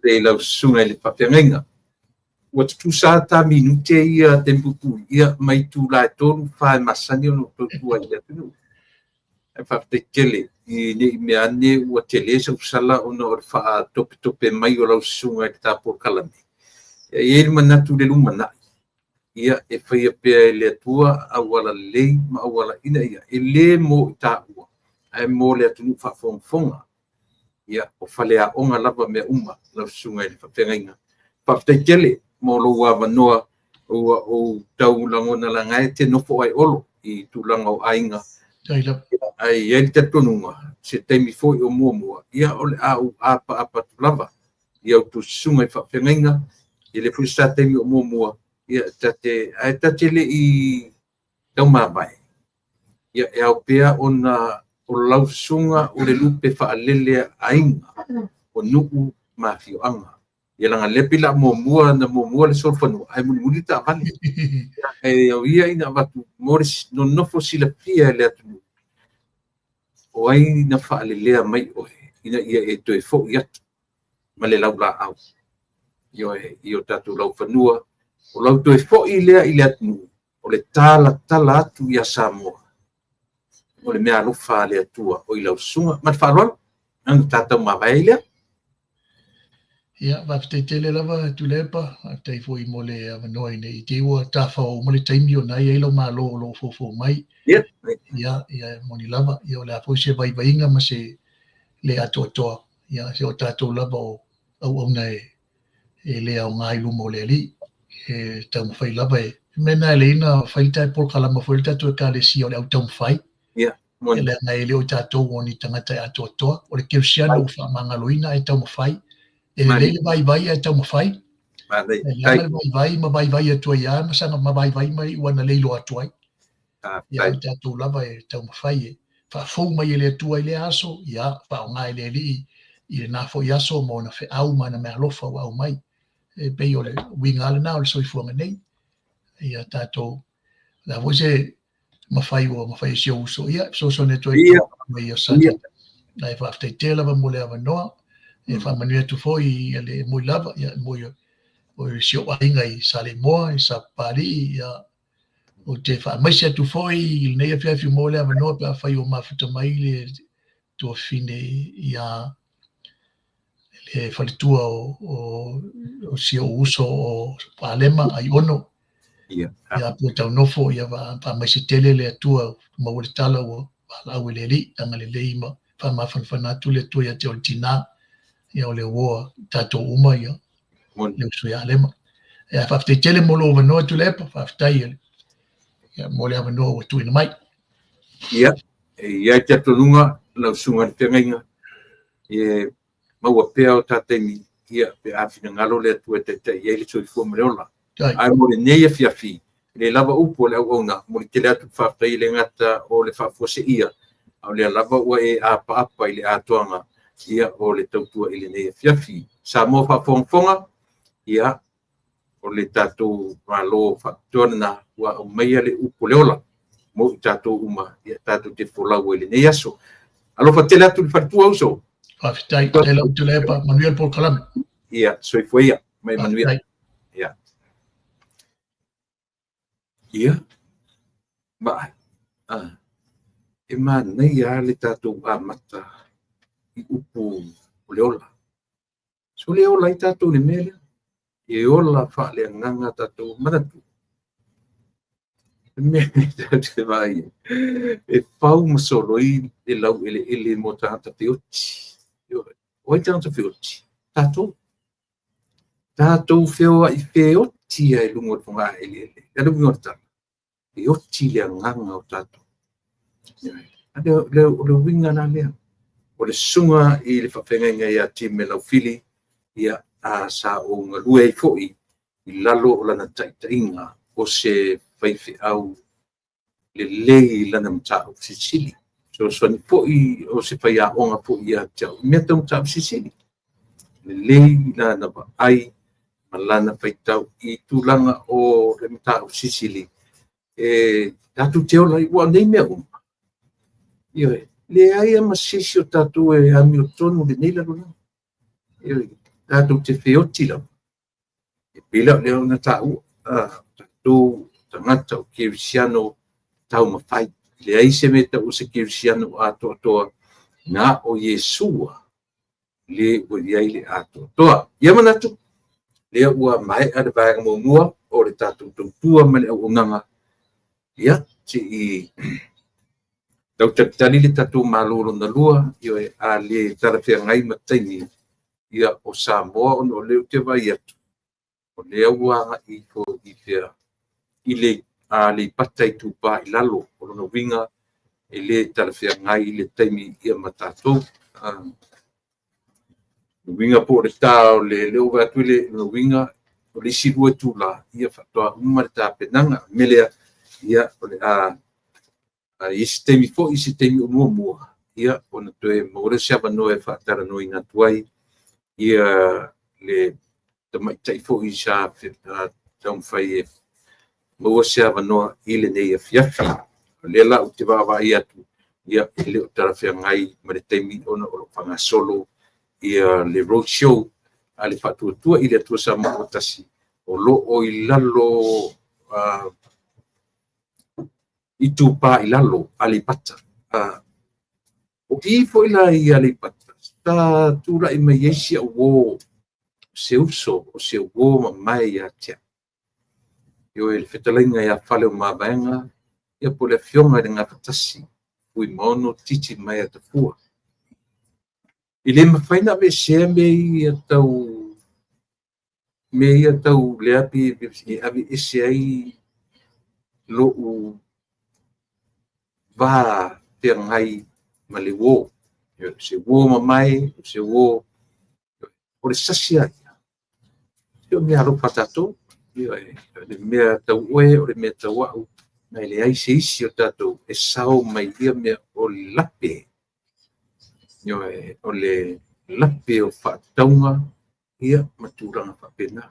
S1: I lau sunga le whawhiangainga. Wa tu sa ta minute ia tempupu, ia mai tu la tonu whae masani o no totua ia tunu. E whaaftaitele, I ne mea ne ua tele sa usala o no wha tope mai o lau sunga ki tā polkalame. Ia ili manatu le lumanai. Ia e whaia pia le atua awala lei ma awala ina ia. E le mo I tā ua. Ai mo le atunu whawhonga. Ia o whalea onga lava mea uma lau sunga I le whawhengainga. Whawhtaitele mo lo wanoa o tau langona langai te nofo ai olo I tūlanga o ainga. Ai e te tonunga. Se teimi foi o mua. Ia o le au apa lava. Ia o tu sunga I whawhengainga. Ia le fuisa teimi o mua. Ia tate le I tau mabai. Ia e au pea o lau sunga o le lupe whaalele ainga o nuku mawhioanga. Ia langa lepi la mua le solfanu. Ai muni ta vale. E au ia ina watu moris no nofo sila pia le atunu. O ai na whaalelea mai oe. Ina ia e toe fo iatu. Ma le lau la au. Io tatu lau whanua. O lau toe fo'i lea I le atunu, o le tala atu ia Samoa. O le mea alofa le atua o I lau sunga. Ma te whaaloa, anu tātau mawai lea?
S2: Ia, whaftaitele lava tu lepa, tai foi mo le avanoa nei. Te ua tāwhao mo le taimi o nai eilo ma lo fofo mai.
S1: Ia.
S2: Ia, moni lava. Ia o le afo se vai inga ma se le atoa. Ia, se o tātou lava o au na e le au ngai lumo le ali. E tau mawhai lava e. Mena le ina whaita e polkalama fwere tātou e ka le si o le au tau mawhai.
S1: Ia.
S2: E le ngai leo tātou o ni tangata e atoa. O le kirsiana u wha mangaloina e tau mawhai. ele vai e tau mawhai.
S1: Manei,
S2: Langa vai atua ia, masanga vai mai wana leilo atua. Ia tātou lava e tau mawhai e. Whafou mai ele atua ele aso, ia whaonga ele li i le nafo i aso mo na whi au mana mea lofa o au mai. E pei o le winga ala na o le soifuanga nei. Ia tātou, la wose mawhai si o uso. Ia, so ne toi mai o sata. Nai whaftai te lava mo le awa noa. E whamanua tu foi i le mui lava, ia mui o le si o ainga i sale moa, i sa pari, ia o te whaamaisia tu foi i nei a whiawhi mo le awa noa, pia whai o mafuta mai le tua fine ia le whalitua o si o uso o Palema ai ono. Ia po tau nofo, ia whaamaisia tele le atua maua le tala o lau le li, anga le leima, whamawhanwhanatu le tua ia te o le tina, ia o le woa tātou uma ia, le usui alema. Ia whaftai tele mo lo wanoa tu lepa, whaftai ia mo le wanoa o tuina mai.
S1: Ia te atonunga, lau sunga le tengainga, ia maua pea o tātemi, ia pe awhina ngalo le atua te ia le soi fua mreola. Ai mo le neia fiafi, le lava upo le au auna, mo le tele atu whaftai le ngata o le whafua se ia, au le lava ua e apa i le atoanga, ia o le tautua i le neia fiafi. Sa mo whafonga, ia o le tātou malo whaktuana ua o meia le upo leola, mo i tātou uma, ia tātou te wholau i le neia so. Alofa tele atu le whatua uso.
S2: Whaftai, tele atu lepa, Manuel Paul Kalame.
S1: Ia, soi fua ia, mai Manuel. Ia. Ia. Ba, e nei a le tātou amata i upu o leola. So leola i tātou le mele, e ola wha le nganga tātou manatu. Mele tātou vai, e pau masolo i e lau ele mo tātou te oti. Oi tātou te oti. Tātou. Tātou whioa i whe oti ai lungo te whunga ele. E lungo te tala. E oti le nganga o tātou. Le winga na lea. O le sunga i le whawhenga i a time lau fili, ia a sa o ngā lue i fōi, i lalo o lana taitainga o se whaiwhi au le lei lana mta o Sicily. So ni fōi o se whai a onga fōi a tau, mea tau mta o Sicily. Le lei lana wa ai, ma lana whaitau i tūlanga o le mta o Sicily. E tātou te ola i ua nei mea umpa. Ioi, le aia ma sisi o tātou e ami o tonu le nei lalo lana. Ioi, tātou te whioti lau. E pila leo na tāu, tātou tangata o Kirisiano tau mawhai. Le aise me tau se Kirisiano ato atoa ngā o Yesua le o iai le ato atoa. Ia manatu, le ua mai ada vāenga mo mua o le tātou tautua male au nganga. Ia, te i tau tapitani le tātou malolo na lua, ioi a le tarafea ngai mataini, ia o Samoa o leo te vai atu. O leo wanga i ko i fea, i le pata i tupa i lalo, o lono winga, e le tarafea ngai i le taimi ia matatou. Winga po le tau, le leo watu le winga, o le sirua tula, ia whatoa umare penanga, melea, ia o le i si taimi fo, i si taimi o mua, ia o na toe maure siapa noe whaatara noi nga tuai, ia le tamaitai fo i sa taum whai e maua siapa noa i le nei a fiafi. Le la o te wawa i atu, ia e leo tarafea ngai, ma le taimi ona o whanga solo, ia le roadshow, a le whatuatua i le atua sa makotasi, o lo o i lalo i tupa i lalo alipata. O i fo i la i alipata, ta tūra i mai eisi a wō se uso o se wō ma mai a tia. Io e le whetalainga i a whale o mawaenga, ia po le fionga i ngā patasi, ui mono titi mai a ta fua. I le mawhaina me sea me i a tau le api i api ese ai lo u va te ngai ma le wō. Se wō ma mai, se wō o le sasi ai. Io mea alo patato, io le mea tau oe, o le mea tau au, mai le ai se isi o tatou, e sao mai ia mea o le lape. Io o le lape o whaataunga, ia maturanga whapena.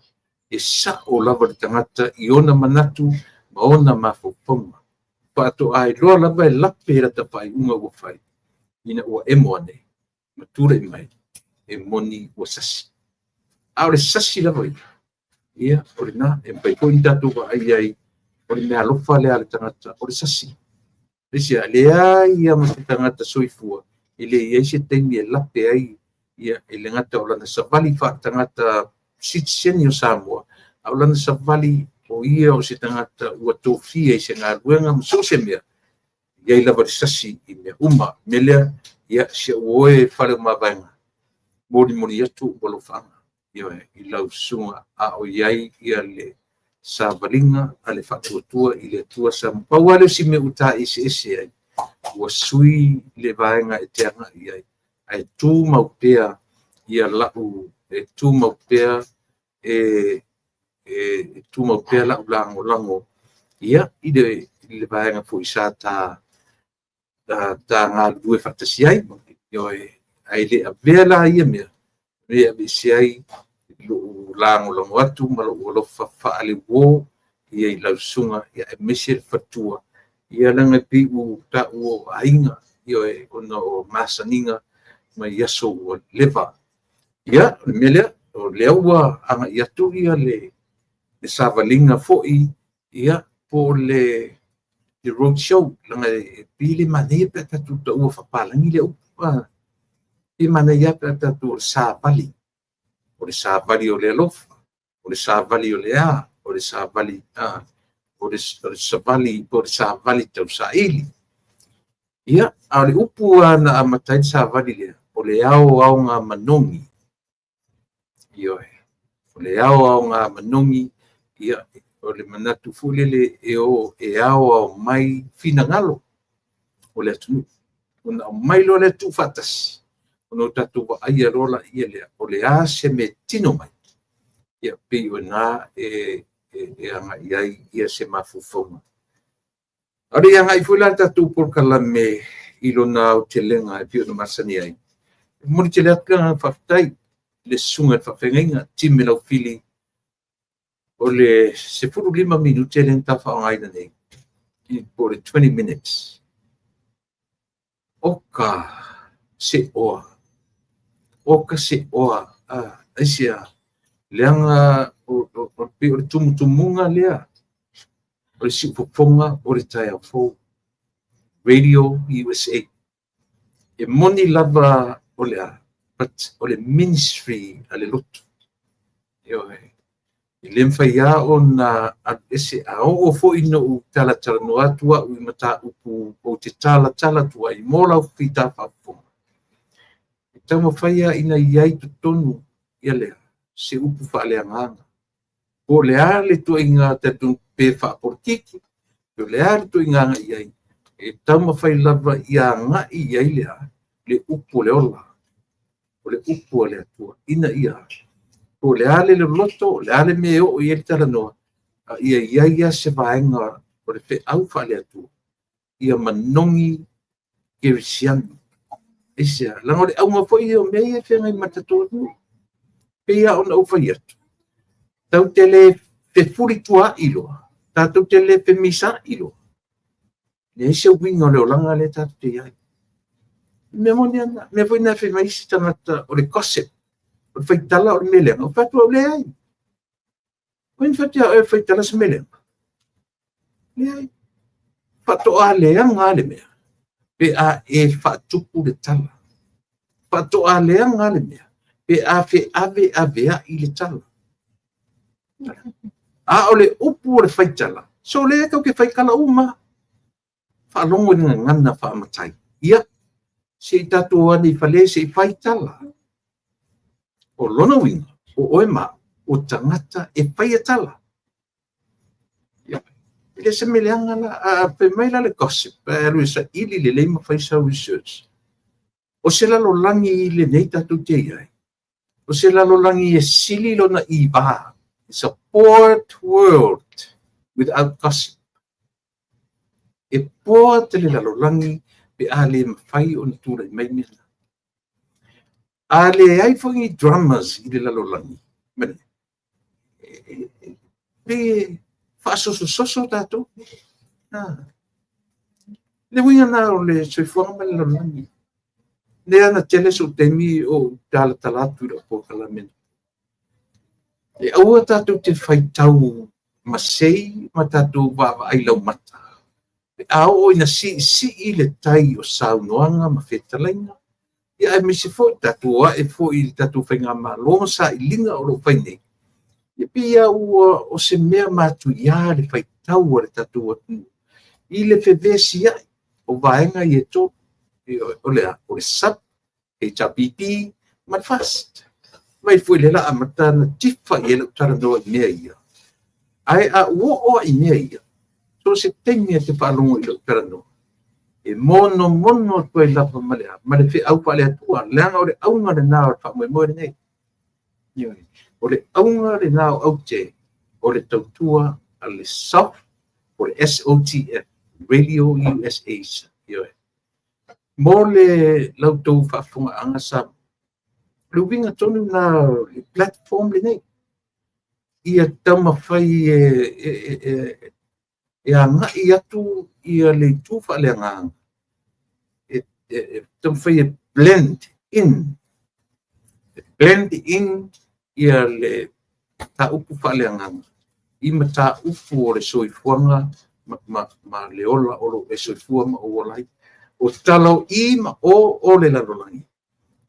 S1: E sa o lava le tangata, i ona manatu, ma ona mawhoponga. Whaato ai loa lava e lape rata pai unga ua whai. Ina ua emoa nei, matura i mai, e moni ua sasi. Aore sasi lava i. Ia, ore na, e mpai ko i tatu wa ai, ore mea lofa lea le tangata, ore sasi. Risia, lea ia ma te tangata soifua, ile ia se teimi e lape ai, ia, ele ngata o lana savali wha tangata sitseni o Samoa, au lana savali o ia o se tangata ua tōwhia i se ngā ruenga mso se mea, ia i lava sasi i mea uma, melea, ia se oe whare o mawainga, mori atu walo whanga. I lau sunga a o iai ia le sa valinga a le whatuatua i le tua sa mpau ale si me uta isi ai ua sui le vaenga e teanga iai ai tū maupea ia lau e tū maupea tū maupea lau lango ia i le vaenga fu isa ta ngā lue whatasi ai ai le a vela ia mea rea bisi ai lo lango atu malo lo fa ale wo ia i lausunga ia e mesel fatua ia langa pi u ta o ainga ia e ona o masaninga mai yaso o leva ia mele o lewa anga ia tu ia le savalinga foi ia po le road show langa pili mane pe tu ta o fa palangi le upa i mana ia pe tu sa pali o le sa vali o le alofa, o le sa vali o le a, o le sa vali o le sa vali tau sa ili. Ia, a le upu ana a matai sa vali lea, o le ao ngā manongi. Ia o le ao ngā manongi, ia, o le manatu fulele e ao mai fina ngalo, o le atunu. O mai lo le atu fatasi. Ono tatu wa aia rola ia lea, o le a se me tino mai. Ia pi o nā anga iai ia se mafufonga. Ari anga i fuila tatu por kalame ilo na o te lenga e pi o na masani ai. Mori te leaka whaftai le sunga e whawhengainga time lau fili o le se furu 5 minute le ntafa o ngaina nei. I por 20 minutes. Oka se oa. Oka se oa, aisia, leanga o tumutumunga lea, o le sipoponga o le tai au fōu, Radio USA. E moni lava o le a, but o le ministry a le lotu. I le mwhai a o na ese a o fo ino u tala no atua u mata upu o te tala tua i mola u whita whafonga. Tau mawhaia ina iai tu tonu ia lea, se upu whaalea nganga. O lea le tu inga te tu pe whaaportiki, o lea le tu inga iai, e tau mawhai lava ia nga iai lea, le upu le ola, o le upu le atua, ina ia. O lea le loto, lea le meo o iai tala noa, ia ia se vaenga, o le fe au whaalea tua, ia manongi gerisianu. Isia, lango le au mawhoi o mea whengai matatoru. Pea ona uwhai atu. Tau te le te furi tua iloa. Tātou te le pe misa iloa. Le ese winga o leo langa le tātou te iai. Me moni ana, me voi na whi maisi tangata o le gossip. O le whaitala o le melenga. O whatua o le ai. O in whatia o le whaitala sa melenga. Le ai. Whatua le anga le mea. Pe a e whaatupu le tala. Whaatoa lea ngā le mea. Pe a fe ave avea i le tala. A o le upu o le whaitala. So le kau ke whaikala uma. Whaalongo ni ngana whaamatai. Ia. Se i tatu ani whale se i whaitala. O lona winga. O oema. O tangata e whaiatala. Ia. Ile se me leanga la, pe maila le gossip, Luisa, ili le leima whaisa research. O se lalo langi i le nei tatu te iai. o se lalolangi e sili lona I ba. It's a bored world without gossip. E poa te le lalolangi pe ale mawhai o ni tūra I mai mila. Ale ai whangi dramas I le lalolangi. Mene. Pe whaasoso tātou. Le winga nā o le soifuanga mai le lalolangi. Le ana tele so temi o tala talatu I po kalamena. E aua tātou te whaitau masei ma tātou wawa ai lau mata. Ao ina si I le tai o saunoanga ma whetalaina. Ia e misi fo tātou a e fo I tātou whainga māloma sa I linga o lo whainei. Ia pia ua o se mea mātu ia le whaitau o le tātou atu. I le whewesi ai o vaenga I e tō. O le sap, e tapipi, ma fast. Mai fo le la amata na tifa I le utara noa I mea ia. Ai a ua o I mea ia. So se tengia te whaalongo I le utara noa. E mono koe lapa malea. Ma le whi au whale atua. Leanga o le aunga le nao wha moe nei. O le aunga le nao au te. O le tautua a le SOF. O le SOTF. Radio USA. Mo le lautou whaafunga anga sa. Luwinga tonu na platform le nei. Ia tama whai e anga I atu ia le tufa le anga. Tama whai blend in. Blend in ia le ta upu wha le anga. Ima ta upu o le soifuanga ma le ola o lo e soifuanga o olai. O talau ima o le larolangi.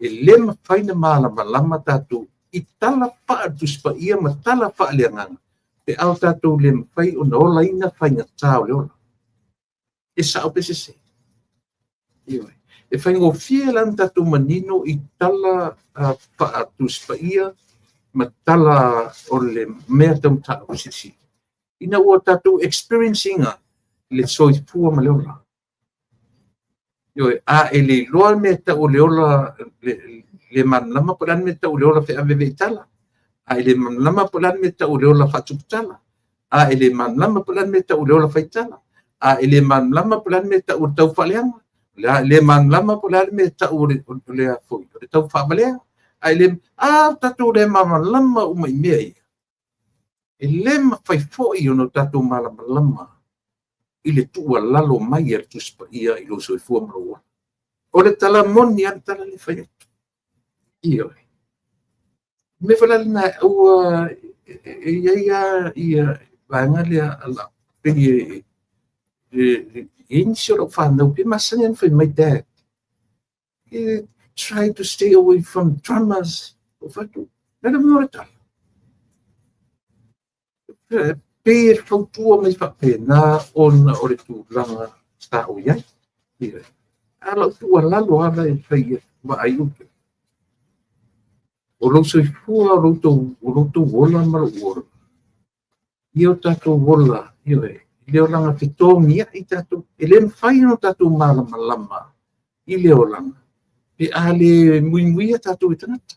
S1: E lema whaina malama tātou I tala wha atuspa ia ma tala wha le anga. Pe au tātou le mawhai o na ola ina whainga tāo le ola. E sao pese se. Iwe. E whaingo fie lan tātou manino I tala wha atuspa ia ma tala o le mea tam tāo sisi. Ina ua tātou experiencinga le soifua ma le ola. Iwe. A e le loa mea tau le ola le manlama polan me tau le ola fe ave tala. A ele manlama polan me tau le ola fatutala. A ele manlama polan me tau le ola faitala. A ele manlama polan me tau tau faleanga. Le manlama polan me tau le foi. Le tau fabalea. A ele tatu le manlama uma imei. Ele ma fai foi ono tatu malama. Ile tua lalo mai er tuspa ia I lo soifua mroa. O le tala moni an tala le fai. Iyo. Me fala na ua ia vanga le ala pe in sort of fun no pe masan for my dad. He tried to stay away from dramas. Ofatu. Nada more tal. Pe fautua mai fa pe na on ore tu langa sta o ia. Iyo. Ala tu ala lo ala e fai ma ayu. O lo soifua o lo wola mara ora. Io tato wola, io leo langa fitongi I tato, ele mwhai no tato malama, I leo langa. Pe ale muimuia tato I tangata.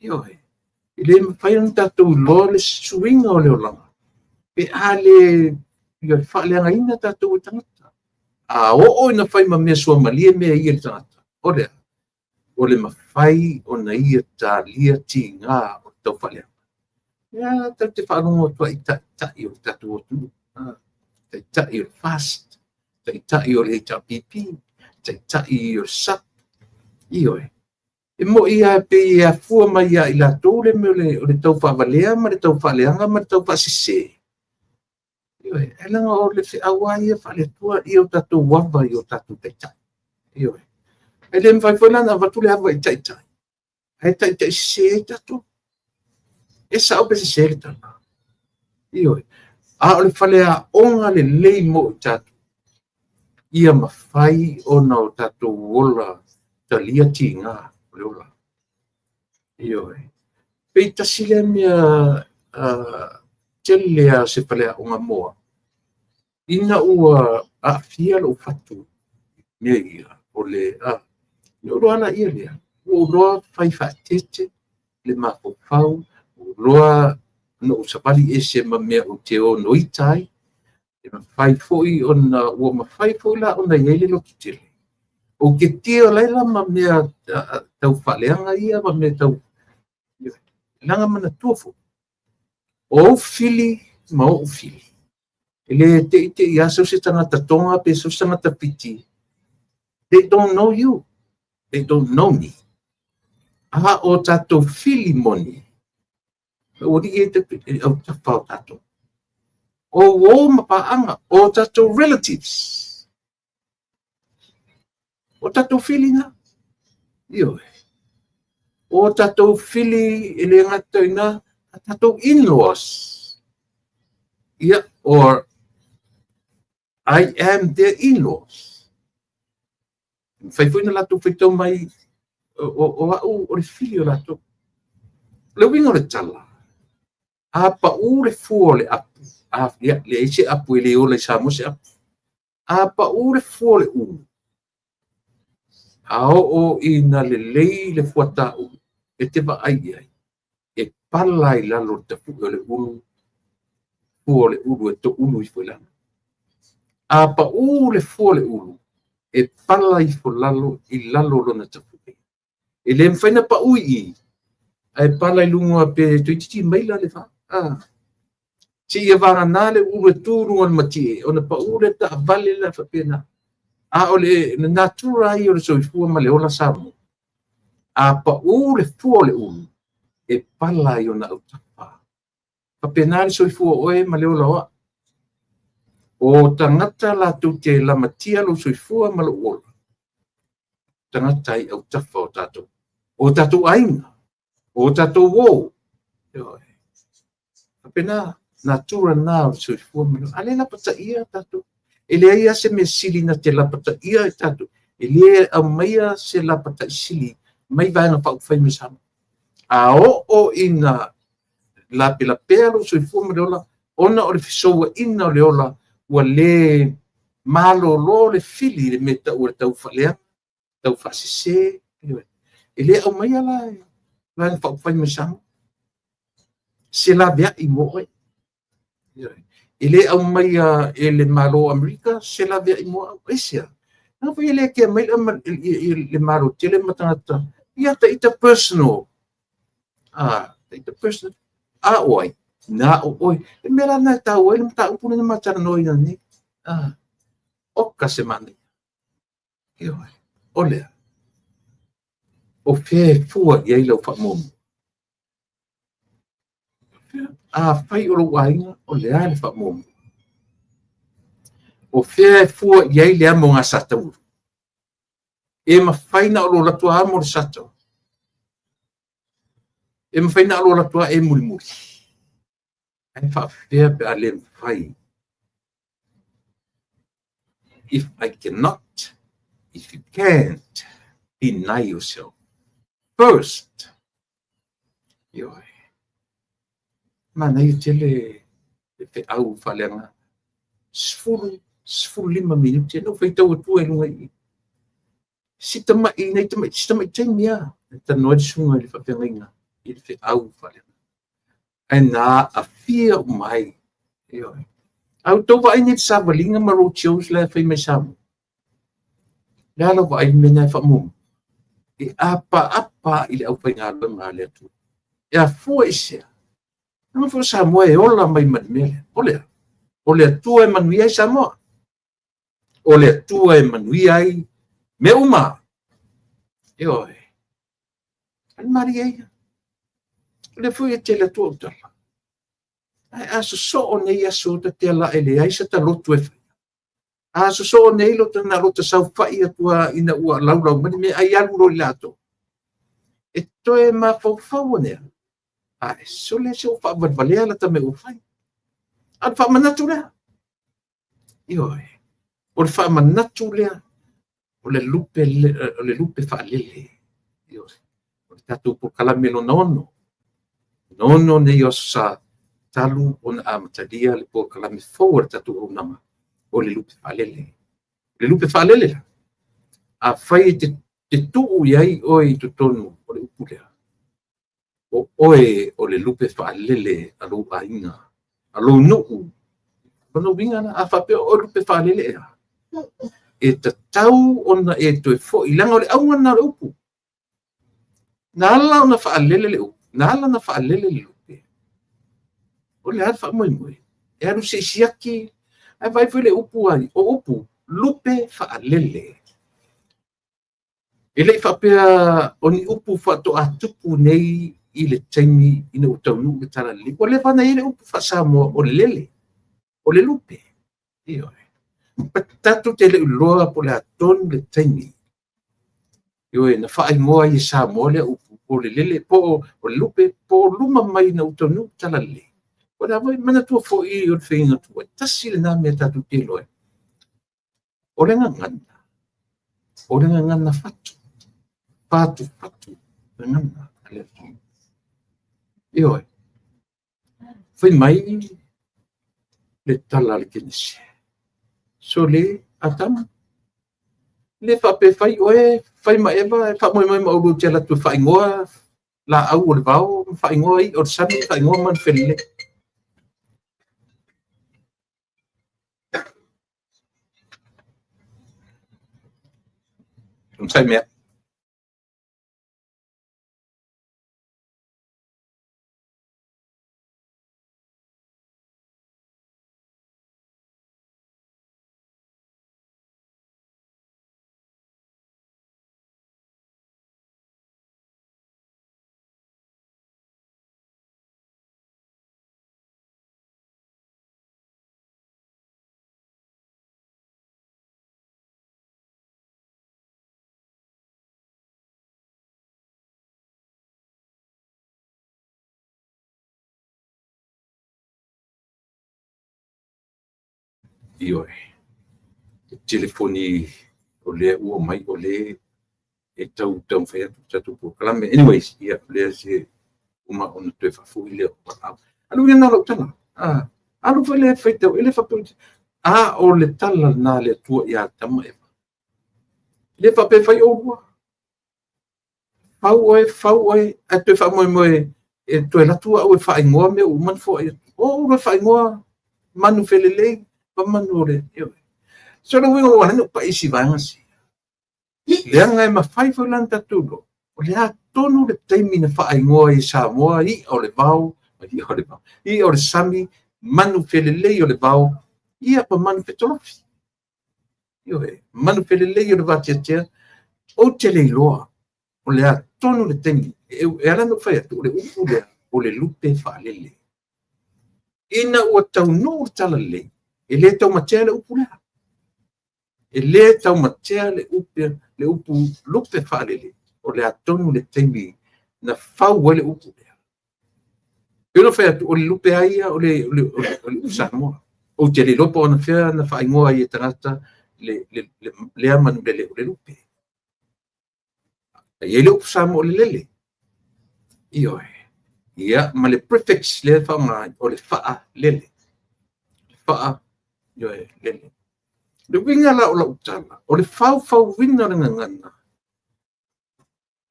S1: Io ele mwhai no tato loa le swinga o leo langa. Pe ale, io whaleanga ina tato I tangata. A o ina whai ma mea sua malia mea I le tangata. Olea. O le mawhai o na ia tā lia ti ngā o tau whaleanga. Ia, tau te whanonga tua I tai o tatu o tu. Tai o fast. Tai o le tapipi. Tai o sap. Io e mo ia pe ia fua mai ia I la tōle me o le tau whawalea ma le tau whaleanga ma le tau whasise. Io e langa o le whiawa ia whale tua I o tatu wawa I o tatu tai. Io ele me vai falando a vatule hava I tai. Ai tai se tatu. E sa o pese se tatu. Io a o le falea onga le lei mo tatu. Ia mawhai o na o tatu wola ta lia ti ngā leola. Io pei tasile mea telea se falea onga moa. Ina ua a fia lo fatu. Mea ia o le Uro ana ia lea. Uro fai whaatete. le mafofau loa no sapali ese ma mea o te o noitai e mawhai foi ona ua mawhai foi la ona iele lo kitele o ke tio laila ma mea tau whaleanga ia ma mea tau langa mana tuafo o fili ma o fili ele te ite ia so se tangata tonga pe so tangata piti. They don't know you. They don't know me. Aha o tato fili moni. O di e te o tafau tato. O mapaanga o tato relatives. O tato fili na. Io. O tato fili ele ngata ina tato in-laws. Yeah, or I am their in-laws. Fai foi na lato feitau mai o le fili o lato. Le wingo le tala. A pa u le fuo le apu. A le eise apu ele o le samo se apu. A pa u le fuo le u. A o ina le lei le fuata u. E te ba ai ai. E pala i lalo te fu o le ulu. Fuo le ulu e to ulu i foi lana. A pa u le fuo le ulu. E pala i fo lalo i lalo lona te fu. E le mwhaina pa ui i. Ai pala i lunga pe tuititi maila le fa. Si ia vanga nā le ure tūru on mati. Ona pa ure ta vale la fa pena. A ole na natura i o le soifua ma le ola samu. A pa ure fua le ulu. E pala i ona au tapa. Fa pena le soifua oe ma le ola oa. O tangata la tu te la matia lo soifua ma le ola. Tangata i au tafa o tato. O tato ainga. O tato wo. Pena natura na soifua ma le. Ale la pata ia tato. Ele ia se me sili na te la pata ia tato. Ele a maia se la pata sili. Mai vaenga pa ufai misama. A o ina la pela pelo soifua ma le ola. Ona o le fisoa ina o le ola. Ua le malo lo le fili le meta ua tau whalea. Tau whasise. Ele au mai ala. Vaenga pa ufai misama. Se la vea i moe. Ele au mai ele malo Amerika. Se la vea i moe. Esia. Nā whai ele kia mai le malo tele matangata. Ia ta ita personal. Ta ita personal. A oi. Nā o oi. E mera nā tau oi. Mata upuna na matara noi na ni. Oka se mani. Ioi. Olea. O fe fua i eilau whamomu. Whai oro wainga o lea le whamomu. O fe fua i eilau mo ngā satau. E ma whaina o lo latua mo le satau. E ma whaina o lo latua e muri muri. E whawhea pe a le whai. If I cannot, if you can't, deny yourself. First, ioi. Mana i tele pe au whalenga. Sfuru lima minuti. No whaitau atua e lunga i. Sita mai taimia. Ta noa sunga i whawhenga i le au whalenga. E nā a fia umai. Ioi. Au tau wa aini sa walinga maro chios le whai mai samu. Lala wa aini mena whamumu. E apa i le au whai ngā ngā le atu. E a fua isea. Nā fua Samoa e ola mai manmele. Olea. Olea tua e manui ai Samoa. Olea tua e manui ai me uma. Ioi. Al mari eia. Olea fua e tele tua utala. Aso so nei aso te ala ele ai sa ta lotu e whai. Aso so nei lo ta na lota sau whai atua ina ua laulau mani me ai alu roi lato. E toe ma whau nea. E so le se o wha vadvalea la ta me ufai. Al wha manatu lea. Ioi. O le wha manatu lea. O le lupe wha lele. Ioi. O le tatu po kalamelo nono. Nono nei o sa talu on amatadia le po kalame forward tatu o nama o le lupe whalele. Le lupe whalele. A whai te tuu iai o i tutonu o le upulea. oe o le lupe whaalele alo ainga. Alo nuu. Mano winga na awhape o lupe whaalele ea. E ta tau ona e toi fo i langa o le aunga na le upu. Na ala ona whaalele le upu. Na ala na whaalele le lupe. O le alfa moi moi. E alu se siaki. Ai vai foi le upu ai. O upu. Lupe whaalele. E le whapea o ni upu whato atupu nei i le taimi i ne utaunu ke tala le. O le vana i le upu whasamo o le lele. O le lupe. Iyo. Patatu te le uloa po le aton le taimi. Iyo e na whaai moa i sa moa le upu o le lele po o le lupe po luma mai na utaunu ke tala le. O le avai mana tua fo i o le whainga tua. Tasi le nā mea tatu te loe. O le ngangana. O le ngangana whatu. Patu. Ngangana. Iyo. Whai mai le tala le kenesi. So le atama. Le whape whai oe, whai ma ewa, wha moi ma uru tia latu whai ngoa, la au o le vau, whai ngoa i, o le sami, whai ngoa man whelele. Sai mea. Iyo e. Telefoni o le ua mai o le e tau whai tatu po kalame. Anyways, ia lea se uma ona tue whafu i leo. Alu ia nā lau tala. Alu whai le whai tau, ele whapu. O le tala nā le tua ia tama ewa. Le whape whai o ua. Fau oe, a tue wha moe, e tue latua au e whai ngoa me u man fo e. O ura whai ngoa, manu whelelei, pa manu ore. So le wingo wana no pa isi vanga si. Le anga e mawhai fo lan tatulo. O le a tonu le teimi na whai ngoa i Samoa i o le vau, i o le sami, manu whelelei o le vau, ia pa manu whetolofi. Manu whelelei o le vatiatia, o te le iloa. O le a tonu le teimi. E ala no whai atu, o le upu lea, o le lupe whalele. Ina ua tau nō tala le, e le tau matea le upu lea. E le tau matea le upu lupe whalele, o le atonu le teimi na whau le upu lea. E no whai atu, o le lupe aia, o le upu Samoa. O te le lopo ona whea na whai ngoa i e tangata le amanu le lupe. E le upu Samoa o le lele. Iyo e. Ia, ma le prefix le whaunga o le wha lele. Wha, yo e lele. Le winga la o la utala, o le whau wina ringa ngana.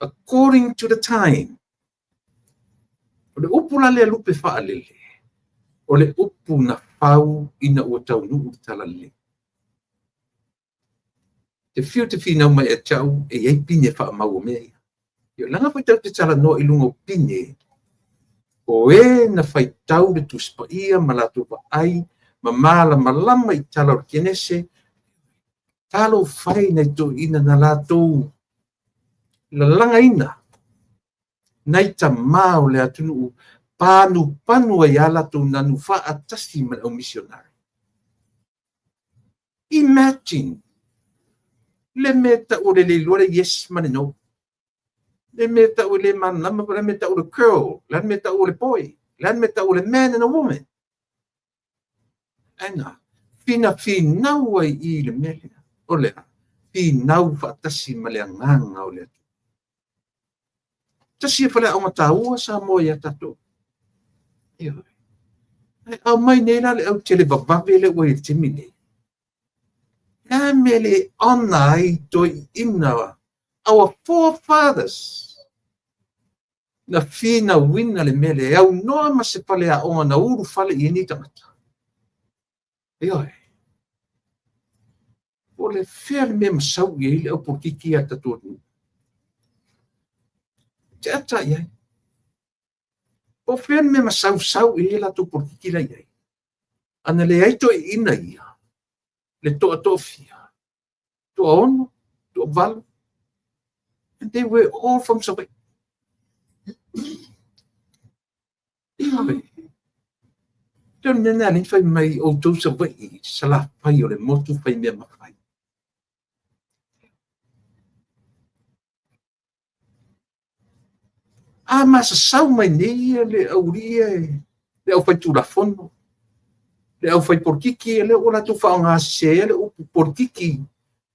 S1: According to the time, o le upu la le lupe wha lele. O le upu na whau ina ua tau nuu tala lele. Te whiu te whina mai e tau e ei pine wha mau o mea. Yo langa pai tau te tala no ilungo pine. O e na whai tau le tuspa ia malatu pa ai, ma mala malama i tala o kenese, talo whai nei to ina na lātou. La langa ina, nei ta mao le atunu panu ai ala tu nanu wha atasi man o missionary. Imagine, le meta o le luare yes man no. Le meta o le man lama, le meta o le girl, le meta o le boy, le meta o le man and a woman. Ana, fina wai i le mele. O le, finau whaatasi ma le anganga o le. Tasi e whale au mataua sa mo ia tato. Au mai neira le au tele babawe le ua i timine. Ia mele ona i toi ina our forefathers. na fina wina le mele au noa ma se pale a onga na uru fale i ni tangata. Oi. O le fea le mea masau i le au porkiki a tatoru. Te ata iai. O fea le mea masau i la to porkiki la iai. Ana le aito e ina ia. Le toa tofia. Toa ono. Toa valo. And they were all from Sabai. Ioi. Tēn nena ni whai mai o tau Sabai. Sala whai o le motu whai mea mawhai. Masa sau mai nei le auria le au whai tūrafono. Le au whai porkiki le o la tu whaonga se le upu porkiki.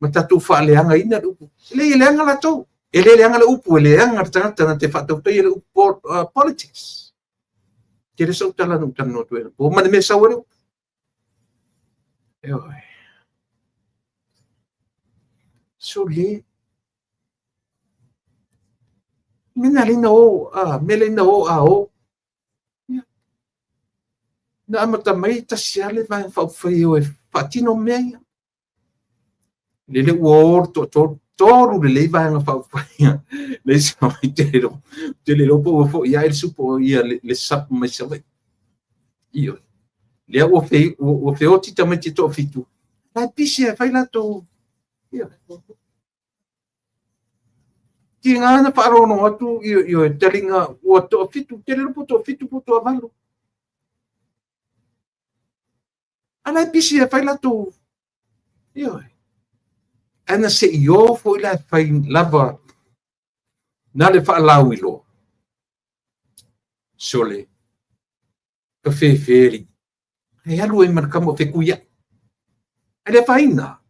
S1: Ma tatu whaaleanga ina le upu. Le leanga la tau. E le leanga le upu, e leanga tangata na te whatautai e le upu politics. Ke le sau tala nung tano tu e. Po mane me sau e le upu. Eoi. So le. Mina lina o, mele ina o a o. Na amata mai tasiale vai whauwhai o e whatino mea. Le ua toru le leiva nga whauwhai. Le sa mai te le lopo o fo ia ele supo ia le sapu mai sa vai. Io. Le ua feoti tamai te to fitu. Lai pisi e whai lato. Ia. Ki ngā na whaarono atu io e telinga ua to fitu. Te le lopo to fitu po to avalu. Ana pisi e whai lato. Io. Ana se io fo ila fai lava na le whaalau ilo. Sole. Ka whewheri. He alu e markamo whekuia. E le whaina.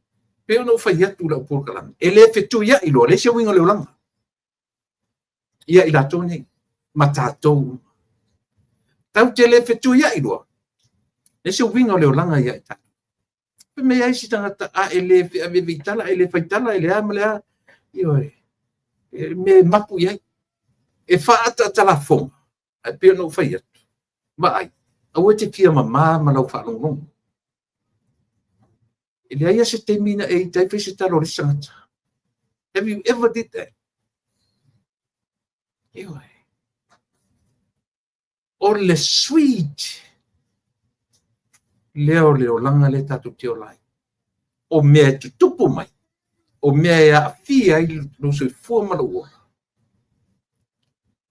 S1: Peo no whai atu la upurkalanga. E le whetuia ilo. Le se wingo leo langa. Ia ila tone. Matatou. Tau te le whetuia ilo. Le se wingo leo langa ia ita. Me ai si tangata ele vitala ele faitala ele amala io me mapu ia e faata telefon a pe no faiat ma ai a wote fia mama ma lo fa long ele ai se termina e tai fese talo risanga. Have you ever did that? Io or le sweet leo langa le tatu tio lai. O mea tu tupu mai. O mea a fia i lo sui fua malua.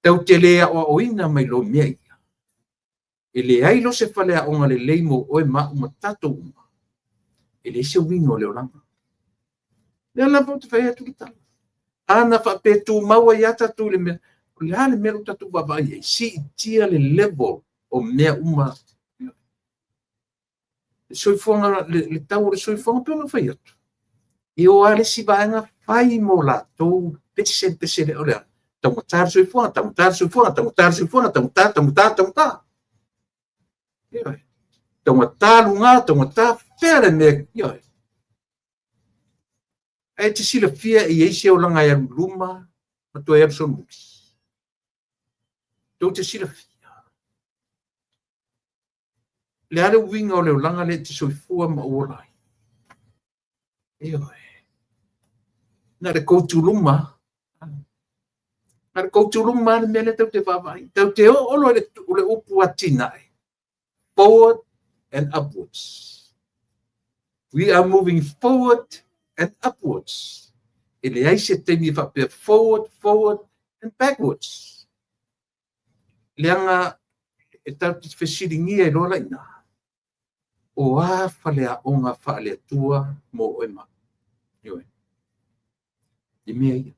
S1: Tau te lea o ina mai lo mea ia. E le ai lo se whalea onga le leimo o e maa uma tato uma. E le se wingo leo langa. Lea lapa te whaia tu ki tala. Ana wha pe tu maua ia tatu le mea. Le hale mea lo tatu wawai e si tia le level o mea uma. Soifonga le tau le soifonga pe no fai atu. E o ale si vaenga fai mo la tou pese le olea. Tamutar soifonga. Tamutar lunga, tamutar fere me. E te sila fia i eise o langa ia luma, ma to e son muki. Tau te sila fia. Le ale winga o leo langa le te soifua ma uolai. Eo. Na re koutu luma. Na re koutu luma le mele tau te wawai. Tau te olo le upu atinai. Forward and upwards. We are moving forward and upwards. E le aise temi whapea forward and backwards. Leanga e tau te whesiringia e lola ina. O a whalea o ngā whalea tua mo o ema. Ioi. I mea ia.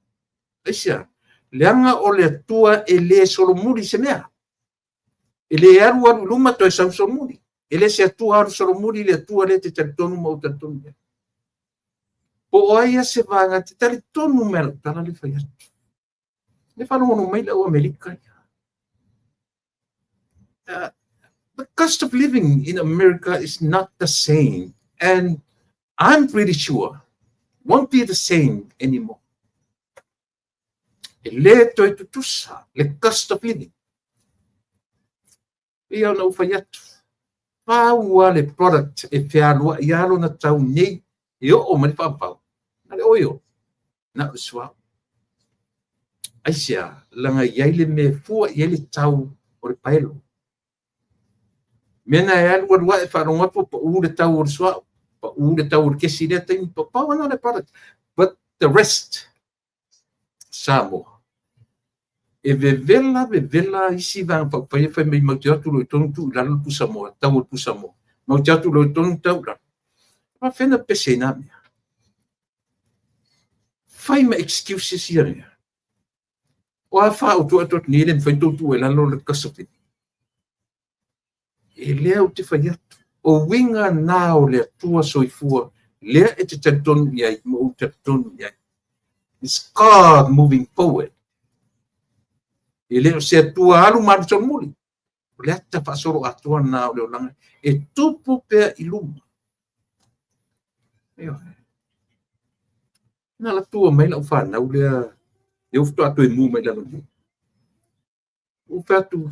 S1: Aisia, leanga o le tua e le solomuri se mea. E le aru luma to e sau solomuri. E le se atua aru solomuri le atua le te taritonu mo taritonu mea. Po o aia se vanga te taritonu mea la tala le whai atu. Le whanongono mai la o Amerika ia. The cost of living in America is not the same, and I'm pretty sure won't be the same anymore. E le toi tutusa, le cost of living. Ia na ufa yatu. Paua le product e whialua i alo na tau nei, e o mani whapau. Na le oio, na usua. Aisia, langa iai le me fua iai le tau o le paelo. Mena e alu arua e wharonga po pa u le tau o le sua, pa u le tau o le kesi le taimi, pa pau ana le product. But the rest, Samoa. E vevela isi vang pa pa fa me mau atu lo tonu tu la lu Samoa, tau tu Samoa. Mau atu lo tonu tau la. Pa fena pesena me. Fai ma excuses here. O a fa o tu atot ni le fa tu e la lo le kasofi. E lea o te fai atu. O winga nao le tua soifua, lea e te tatonu iai, mo o tatonu iai. It's God moving forward. E leo se atua alu maru son muli. Le ata whasoro atua nā o leo langa. E tupu pēr i luma. Eo. Nā la tua mai lau whanau lea. E ufto atu e mū mai lalo ni. Ufatu.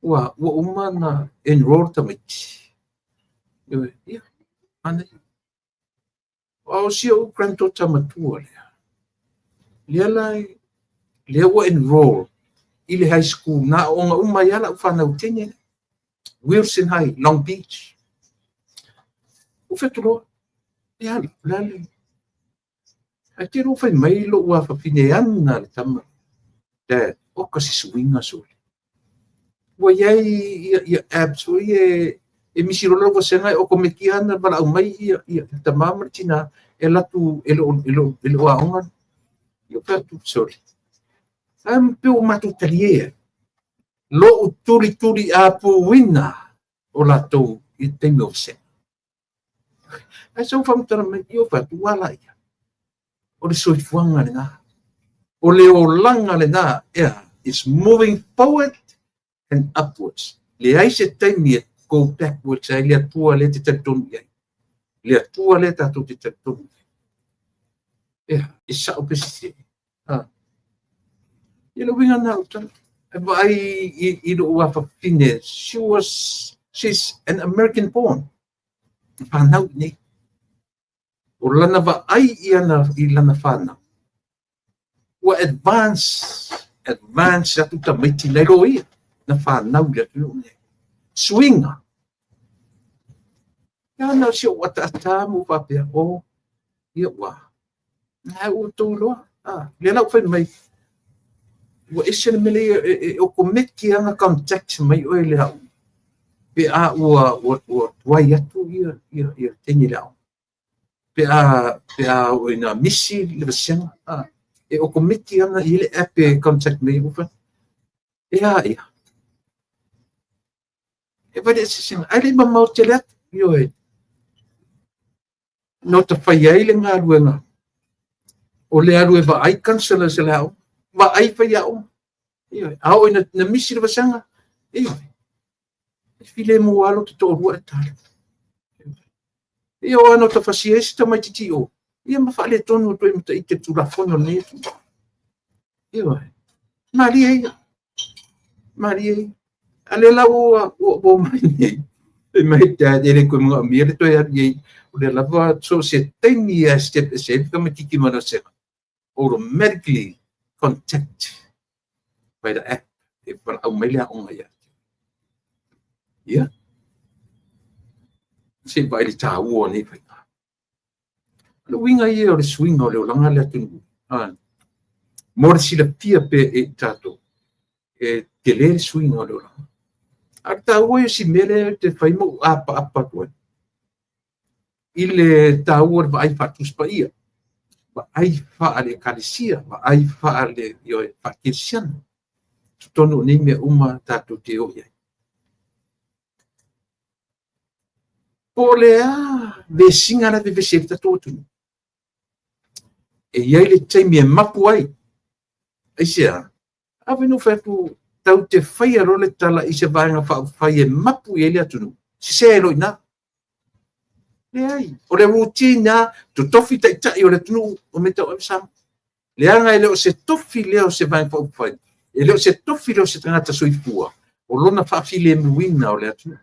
S1: Ua umana enroll tamiti. Eo. Ia. Ane. O sia u kranto tamatua lea. Lea lai. Lea ua enroll. Ile high school na onga umayala ufana utenya Wilson High, Long Beach. Ufetulo ya lali. Akiro fai mailo wa fa pineana le tama. Da o kasi swinga so. Wa ya abs o ye emisiro logo senga o komekiana bala umai ya tamama tina elatu elo aonga. Yo pertu sorry. Ampe o matu talie. Lo turi a puina o la to i te mose. Ai so fam tara me yo fa tu wala ia. O le soifuanga le na. O le o langa le na. Yeah, it's moving forward and upwards. Le ai se taimi e go backwards ai le atua le te tatonu iai. Le atua le tatu te tatonu. Yeah, it's sa o pesisi. Ilo winga na utan. Vai ilo wafa fine. She's an American born. Panau ni. O lana va ai ilana fana. Wa advance atu tamiti lelo ia. Na fanau ia tu. Swinga. Ya na si wata tamu papia o ia wa. Na o tolo. Le na fa mai. Wa ese mele o komeki anga contact mai o le hau. Pe a o wai atu ia tengi lao. Pe a o ina misi le beseng e o komeki anga ile ape contact mai ufa. Ia. E vai ese sin ai ma mau telet yo e. Nota fai ai le nga ruenga. O le alu e va ai cancela se lao. Va ai fa ia o. Ia, ao na misi le basanga. Ia. File mo alo te to rua tale. Ia o ano ta fasiesi ta mai titi o. Ia ma fa le tonu to imta ite tu la fono ne. Ia. Maria. Ale la o mai nei. E mai ta ele ko mo mi le to ia ye. O le lava so se teni a step ka tiki mana se. Automatically contact by the app e para au mai le onga ia. Ia. Se vai le tau ni fa. Lo winga ia o le swing o le langa le tu. Mor si la pia pe e tato. E te le swing o le langa. Ata o si mele te fai mo apa ko. Ile tau vai fatus pa ia. Ba ai fa ale kalisia, ba ai fa ale yo fa kirsian. Tonu ni me uma tatu te o ia. Polea ve singa na ve se tatu tu. E ia le te me mapu ai. Ai sia. Ave no fa tu tau te fai ro le tala i se vanga fa fai e mapu ele atu. Se lo ina. Le ai, o le routine tu tofi tai o le tunu o me tau sam. Leanga ele o se tofi leo se vai fai. Ele o se tofi leo se tangata soifua. O lona whawhile muina o le atu.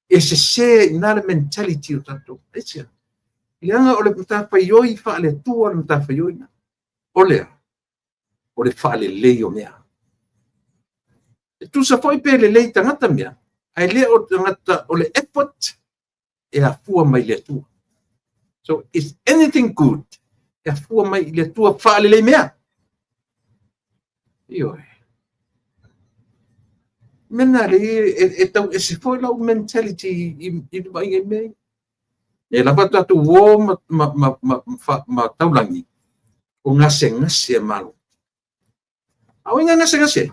S1: E se nara mentality o tato. Esia. Leanga o le mtawhaioi wha le tua le mtawhaioi na. O lea. O le wha le lei o mea. E tu sa foi pe le lei tangata mea. Ai lea o tangata o le effort e a fua mai le tua. So is anything good? E a fua mai le tua wha le lei mea. Ioi. Mena le e tau e se foi lau mentality i mai e mei. E la pata tu wo ma taulangi. O ngase e malu. Au inga ngase.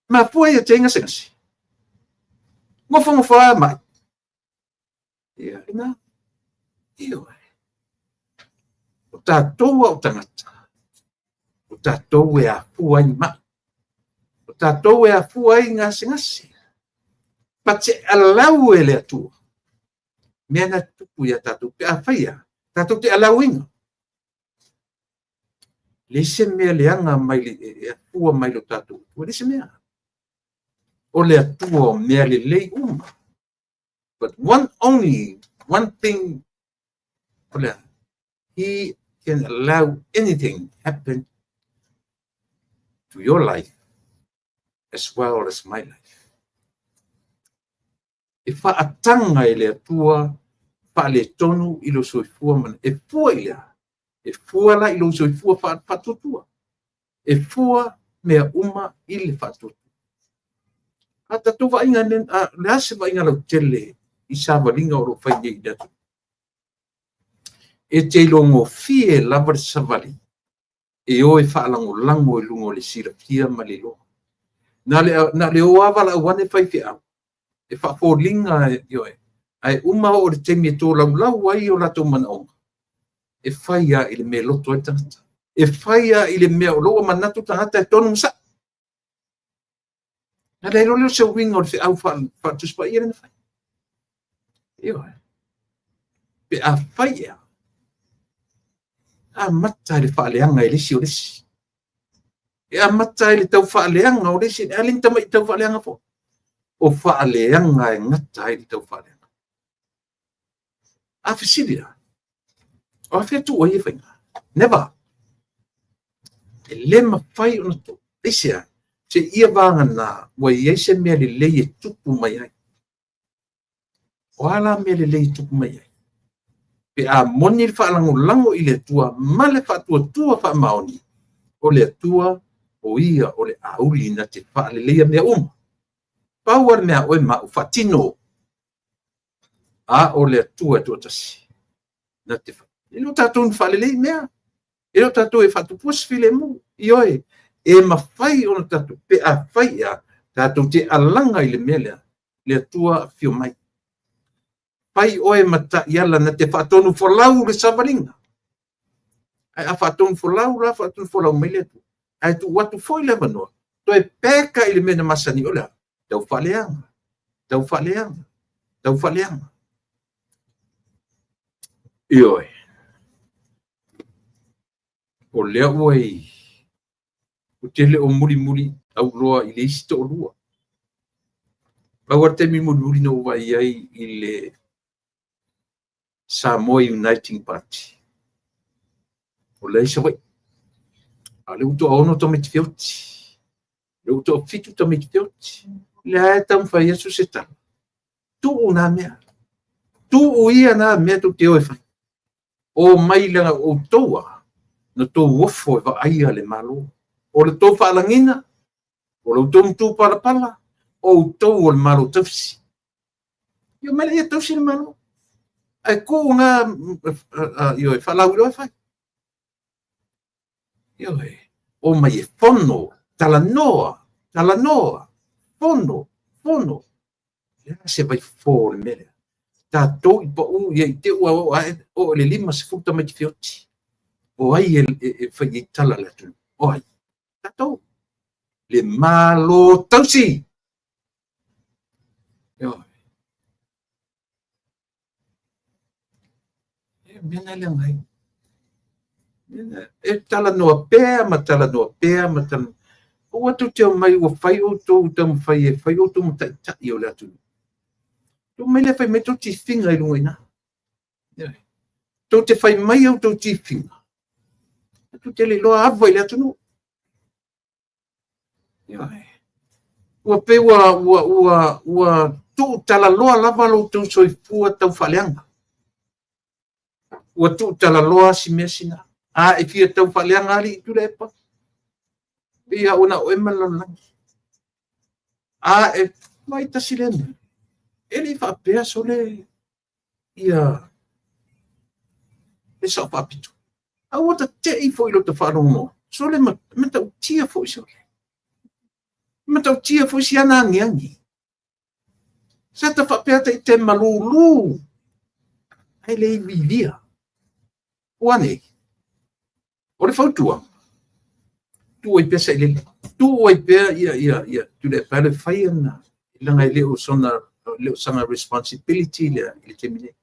S1: Ma pua ia te ngase. Ngofa mai. Ia ina. Iyo. O tātou au tangata. O tātou e a pua i ma. O tātou e a pua i ngase. Pa te alau e le atua. Mea na tupu ia tātou pe a whaia. Tātou te alau inga. Lese mea leanga mai le atua mai lo tātou. Lese mea. O le atua o mea le lei uma. But one thing, he can allow anything happen to your life as well as my life. E whaatanga e le atua, wha le tonu ilo soifua mana. E fua ia. E fua la ilo soifua whatutua. E fua mea uma ili whatutua. Ata tu wa inga le ase wa inga lau tele i savalinga o ro whainga i datu. E te longo fie lava le savali. E o e whaalango lango e lungo le sira pia ma le lo. Na le o awa la wane whai fi au. E whaafolinga e oe. Ai uma o le temi e tō lau ai o lato mana onga. E whaia i le mea loto e tangata. E whaia i le mea o loa manatu tangata e tonu msa. Na le loleo se winga o le au whaatuspa i rena whai. Ioe. Pe a whaia. A mata i le whaaleanga i lisi o lisi. E a mata i le tau whaaleanga o lisi. E alinta mai tau whaaleanga fo. O whaaleanga e ngata i le tau whaaleanga. A whisiria. O a whea tu o i whainga. Never. E lema whai o na tō. Isia. Se ia vanga na. Wa i eise mea le lei e tupu mai ai. O ala mea le lei tupu mai ai. Pe a moni le whaalango lango i le tua. Ma le whaatua wha maoni. O le tua. O ia o le auli na te whaale leia mea uma. Pauar mea oe ma u whatino. A o le tua tasi. Na te wha. E lo tātou ni whaale lei mea. E lo tātou e whatupuas file mu. I oe. E ma whai o na tātou. Pe a whai a tātou te alanga i le mea lea. Le tua fio mai. Pai oe mata iala na te whaatonu wholau le savalinga. Ai a whaatonu wholau la whaatonu wholau mai le tu. Ai tu watu foi le manoa. Toi peka i le mena masani o lea. Tau whaleanga. Tau whaleanga. Tau whaleanga. I oe. O lea oe. O tele o muri au roa i le isita o lua. Pawar temi muri no vai ai i le Samoa Uniting Party. O lei se wai. A le uto ono to me te fioti. Le uto fitu to me te fioti. Le ae tam whai asu se tala. Tu una mea. Tu o ia na mea tu te oe whai. O mai langa o toa. Na tō wofo e wa aia le malo. O le tō whaalangina. O le tō mtu pala. O tō o le malo tawsi. Yo mele ia tawsi le malo. Ai ko nga yo e falau lo fai yo o mai e fono talanoa fono ya se vai for mele ta to po u ye te o le lima se futa mai fioti o ai e fai tala la tu o ai ta to le malo tausi yo mena le ngai E tala noa pea, ma tala noa pea, ma tala. O atu te mai o whai o tō tamu whai e whai o tō mo tai o le atu. Tō mai le whai me tō ti whinga i runga ina. Tō te whai mai au tō ti whinga. Atu te le loa awa i le atu no. Ua pe ua tō tala loa lava lo tō soifua tau whaleanga. Ua tō tala loa si mea sina. E fia tau whaleanga ali i tura e pa. Ia ona o emalangi. E mai tasi lena. E li whapea so le ia le sa whapitu. Wata te i fo i lo te wharongo. So le matau tia fo i so le. Matau tia fo i si ana angi. Sa ta whapea te malulu. Ai le i vilia. Wane. O le whautua. Tu ai pesa ile tu ai pe ia tu le pale faina langa ile o sona le sanga responsibility le temine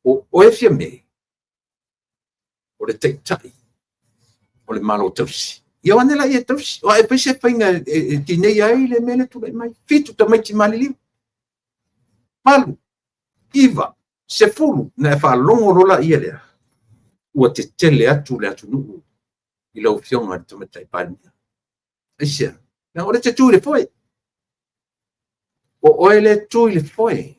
S1: o e fia me o le tai o le malo tausi ia wana la ia tausi o e pesa faina ti nei ai le mele tu mai fitu ta mai ti malili palu iva se fulu na fa longo rola ia le o te tele atu le atu nu i lau fionga te matai pania. Aisia. Na ore te tū le foi. O oe le tū le foi.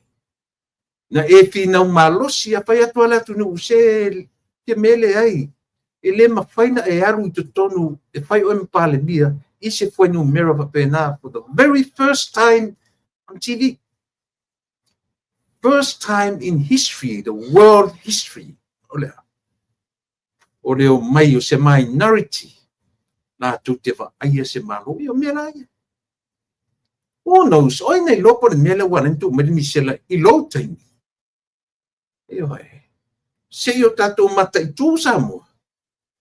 S1: Na e finau malosi a pai atua la tunu use te mele ai. E le mawhaina e aru i te tonu e whai oe mpale bia i se foi no mera whapena for the very first time on TV. First time in history, the world history. Olea. O leo mai o se minority na tu te wha aia se malo i o mea lai. Who knows, oi nei lopo le mea wana tu meri misela i lo taimi. E oi, se i o tatou mata i tū sa mua,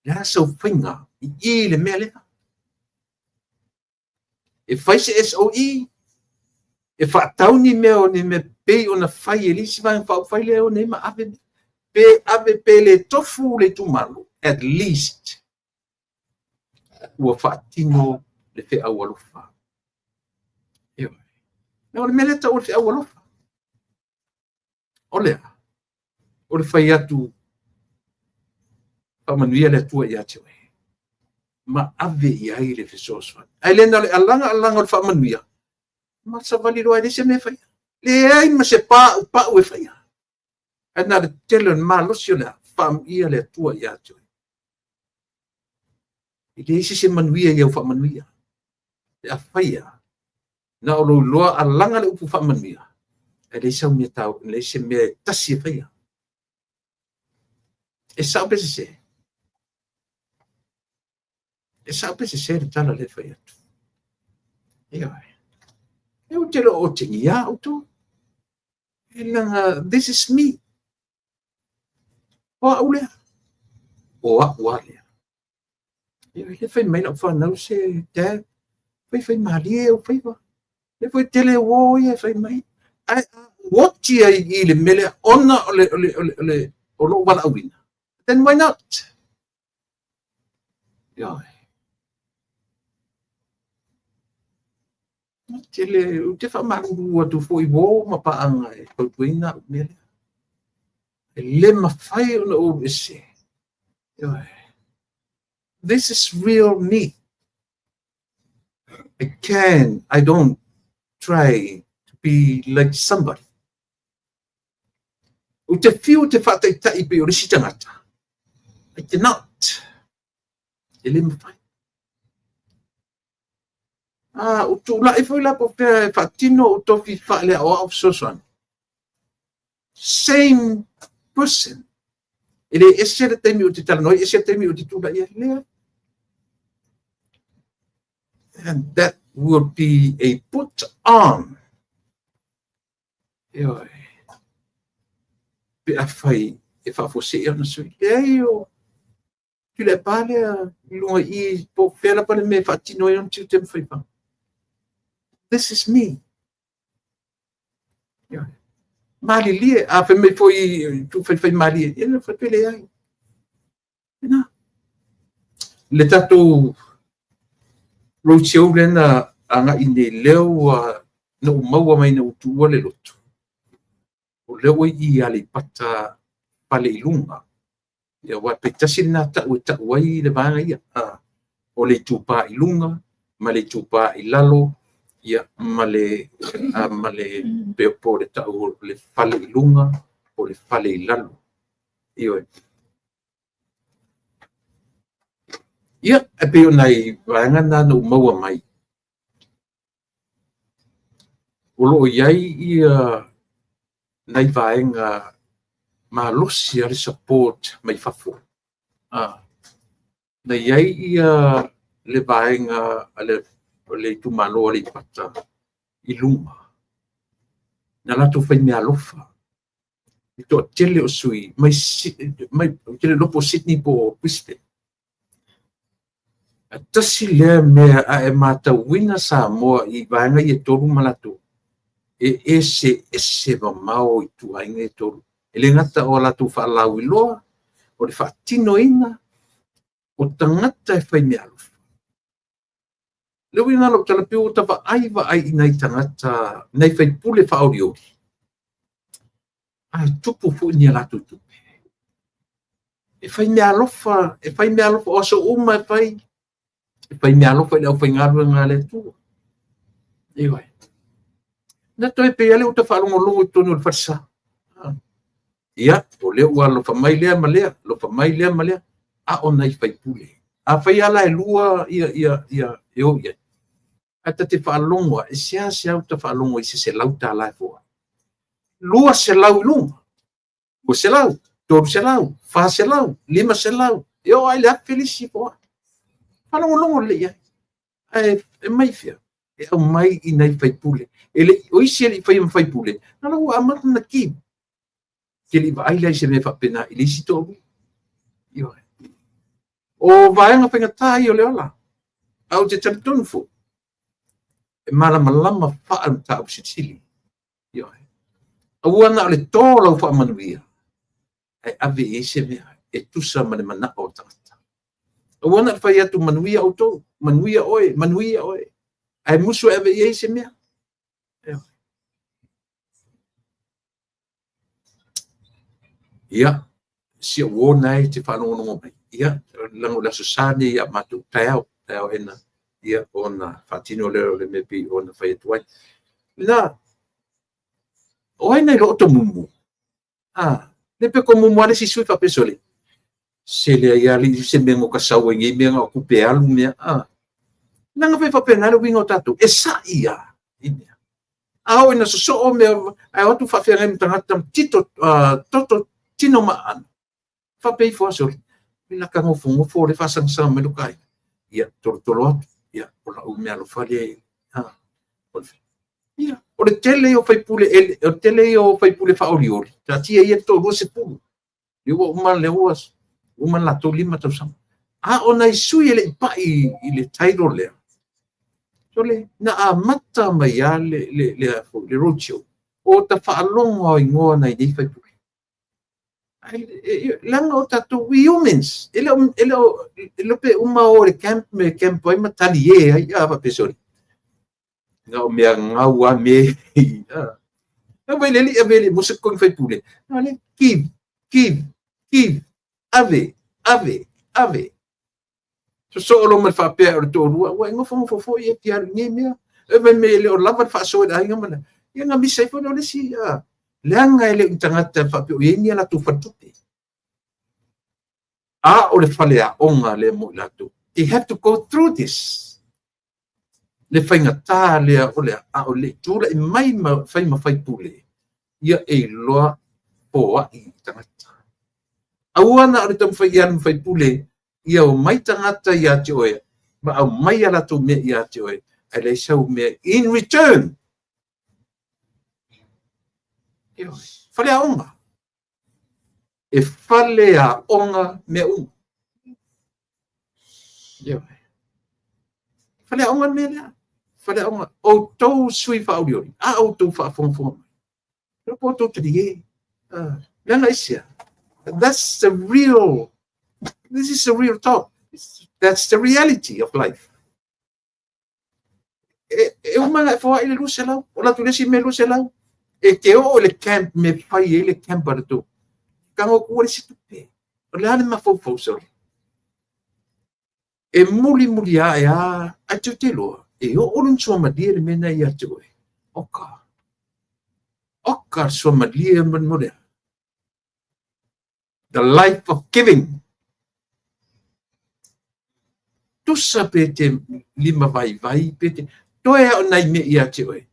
S1: lea sau whainga i le mea lea. E whai se SOE, e whaatau ni mea o ni me pei o na whai e lisi vai whai lea o nei ma ave pe le tofu le tu malo. At least ua whaatino le whi au alofa. Ewa. Na o le meleta o le whi au alofa. O lea. O le whai atu pamanuia le atua i ate wei. Ma ave i ai le whisoswan. Ai lena le alanga o le whamanuia. Ma sa vali loa le se me whai. Le ai ma se pa ue whai. Ana le tele ma losio le wham ia le atua i ate wei. I le isi se manuia i au whamanuia. E a whaia. Na o lo loa a langa le upu whamanuia. E le sau mea tau, le se mea tasi e whaia. E sao pese se. E sao pese se le tala le whaia tu. E oi. E o te lo o te ia o tu. E langa, this is me. O a ulea. O a ualea. Le fai mai na whanau se dad. Fai malie o fai wa. Le fai tele o ia fai mai. What ia i le mele ona o lo wala awina. Then why not? Ioi. Tele, te whamaru atu fo i wo ma paanga e pautuina o mele. E le mawhai ona o ese. Ioi. This is real me. I don't try to be like somebody. O te whiu te whataitai pe o risi tangata. I cannot. E le mawhai. O tū la e whai la po pia e whatino o tofi whaile o au sosuan. Same person. E le ese le teimi o te talanoi, ese teimi o te tūla ia lea. And that would be a put on. Eoi. Pe a whai e whafose e ana sui. E o. Tu le pale a lunga i po whela pale me whatino e on tiu te mwhaipa. This is me. Eoi. Mali lie. A whai me fo i tu whai mali e. E na whai pele ai. E na. le tatou roadshow lena anga ine leo no maua mai na utua le lotu. O leo i ale pata pale ilunga. Ia wa petasi na ta wai le banga ia. O le tupa ilunga, ma le tupa ilalo, ia ma le po le tau le pale ilunga, o le pale ilalo. Ia ia e peo nai vanga na no maua mai. Olo iai ia nai vaenga ma losi ale support mai fafo. Na iai ia le vaenga le tumalo ale pata ilunga. Na lato fai mea lofa. Ito tele o sui mai tele lopo Sydney po Brisbane. Tasi lea mea a e mata wina sa moa i vaenga i e toru malatu. Ese mamao i tu ainga e toru. Ele ngata o latu whaalau i loa, o le whaatino ina, o tangata e whai mea lofa. Leo ina lo talapiu o tawa aiwa ai inai tangata, nei whai pule whaori ori. Ai tupu fu ni latu tupe. E whai mea lofa o so uma e whai mea lofa i au whai ngaru ngā le tua. Iwai. Na toi pe ale uta whaalongo longo i tonu o le whatsa. Ia, o leo ua lo whamai lea ma lea, a o nei whai pule. A whai ala e lua ia o ia. A ta te whaalongo, e sea uta whaalongo i se lau ta ala e fua. Lua se lau lunga. O se lau, toru se lau, wha se lau, lima se lau. E o ai lea felisi fua. Whalongo longo le ia. E mai fia. E au mai i nei whai pule. Ele o isi ele whai pule. Nala ua amata na ki. Ke li vai lai se me whapena i lisi tōru. Ioi. O vaenga whainga i o leola. Au te taritonu fu. E malama whaan tau sitili. Ioi. Au ana o le tōla u whaamanuia. E ave e se mea. E tusa mane mana o tangata. Au ana whai atu manuia o tō. Manuia oe. Ai musu ave e se mea. Ia, si o wonai te whanongo mai. Ia, lango la susane ia matu tau ena. Ia, ona whatino leo le mepi ona whaiatuai. Na, oai nei lo oto mumu. Le pe ko mumu ale si sui whapesole. Se le ia li se mengo kasau e ngi menga o kupe alu mea. Nanga whai whapena le wingo tatu. E sa ia. Inea. Ao ina so o mea, ai otu whawhiangai mtangata tito, toto tino maan. Whapei fwasori. Mina ka ngofo le whasangsama me lukai. Ia, toro atu. Ia, ola umea lo whale. Ia, o le tele o whai pule whaoriori. Ta tia ia tōrua se pulu. Ia wa uman le uas. Uman la tō lima tau sama. O nai sui ele ipai i le tairo lea. Tole, na a mata mai a le roadshow. O ta whaalonga i ngoa nei nei whai pule. Langa o tatu we humans. Ele pe uma o le camp ai matali e ai a pesori. Ngau mea ngau a me. Avele musa kong whai pule. Ale give. Ave. So olo me whapea o le tōrua. Wa ingo fo i e tiaru nge mea. Ewe me le o lava whaasoe da inga mana. Ia ngā misai whano le si. Leanga ele utangata whapea o ienia la tu whatupe. O le whale a onga le mo latu. You have to go through this. Le whainga tā lea o le tūra i mai whai pule. Ia e loa poa i tangata. Auana o le tamu whai pule. Ia o mai tangata i ate oe. Ma au mai ala tō mea i ate oe. Ai lei sau mea in return. Whale a onga. E whale a onga mea unga. Whale a onga mea lea. Whale a onga. O tau sui whauriori. O tau whaafonga. Pero po tau tari e. Lena isia. This is the real talk. That's the reality of life. E o manga fo ile lu selau, o la tu lesi me lu selau. E te o le camp me fai ile camp arto. Kango ko le situpe. O le ane ma fo so. E muli a tu te lo. E o lun so ma dire me na ia tu. Oka so ma dire man model. The life of giving. Tusa pete lima vai pete. Toe o nai me ia te oe.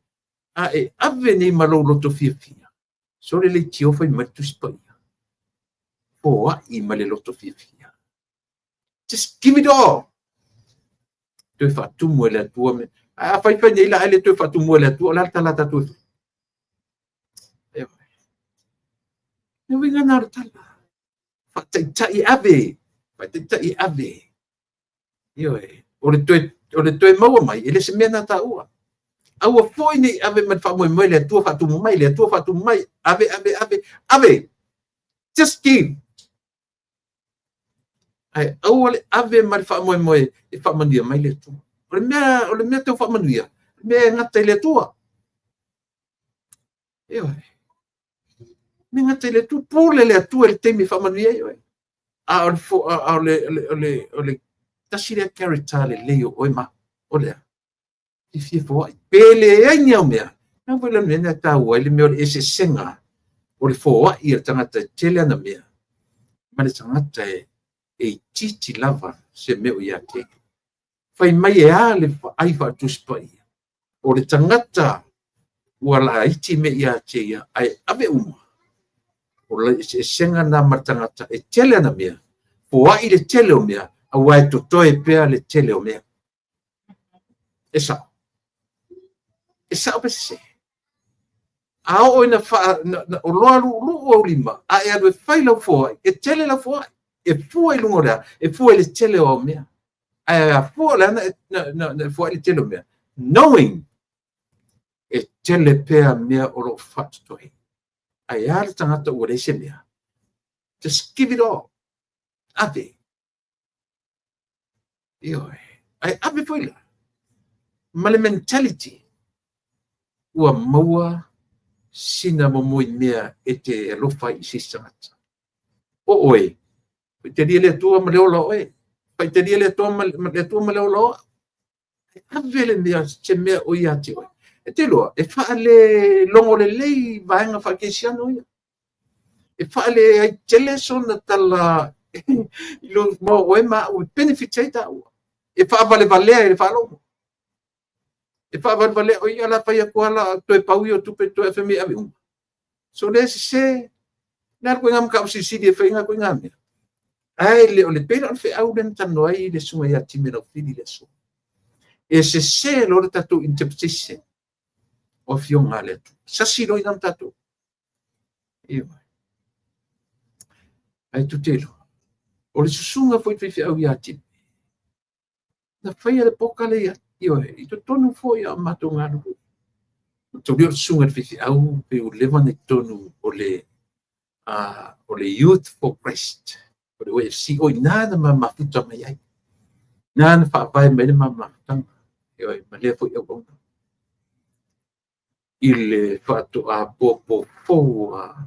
S1: A e ave nei malolo to fia. So le tio fai matu spoia. Poa I male loto fia. Just give it all. Toe fa tu mo le tua me. A fai nei la ele toe fa tu mo le tua la tala tu. E winga na tala. Fa tai ave. Fa tai ave. Io o le toe maua mai, ele se mea na taua. Aua foi nei ave man fa mo le tua fa tu mai, ave. Just give. Ai aua le ave man fa mo e fa mania mai le tua. O le mea te fa mania. Me ngata le tua. Io me ngata le tua, pole le tua le temi fa mania io. A le tasira character le leo oima olea if you for pele enya mea na vole mena ta wale me ese senga o fo I tangata tele na mea mane tangata e titi lava se me o yake fai mai e ale ai fa tu spai o le tangata wala iti me ia te ia ai ave o le ese senga na matangata e tele na mea fo ai le tele o mea awai to toe pea le tele o mea. Esa o se. A o ina fa o loa lu o lima. A e adu e fai lau fua. E tele lau fua. E fua I lungo rea. E fua le tele o mea. A fua le ana fua le tele o mea. Knowing e tele pea mea o lo fatu toi. A e ala tangata ua le se mea. Just give it all. Ave. Ai ave foi lá. Male mentality. Ua maua sina momoi mea e te alofa I sisangata. O oe. Te ria le tua male ola oe. Pai te ria le tua male ola oe. Ave le mea se mea o ia te oe. E te loa. E faa le longo le lei vaenga faa kesiano ia. E faa le ai tele sona tala ilo mo oe ma o benefit ta ua. E fa vale e fa lo. E fa vale o ia la fa ia koala to e pau yo tupe to fmi ave. So le se na ko ngam ka si de fa nga ko ngam. Ai le o le pena fe au den tan no ai le sunga ya timero fili le so. E se lo tatu interpretation of young ale. Sa si lo ngam tatu. Io. Ai tutelo. O le sunga foi fe au ya tim. Na fai le poka le io I to tonu foi a matonga no. To rio sunga fisi au pe o leva ne tonu o le Youth for Christ. O le OFC o nada ma mafuta mai ai. Nana fa vai me ma tang. Io ma le foi o bon. Il fatto a popo fo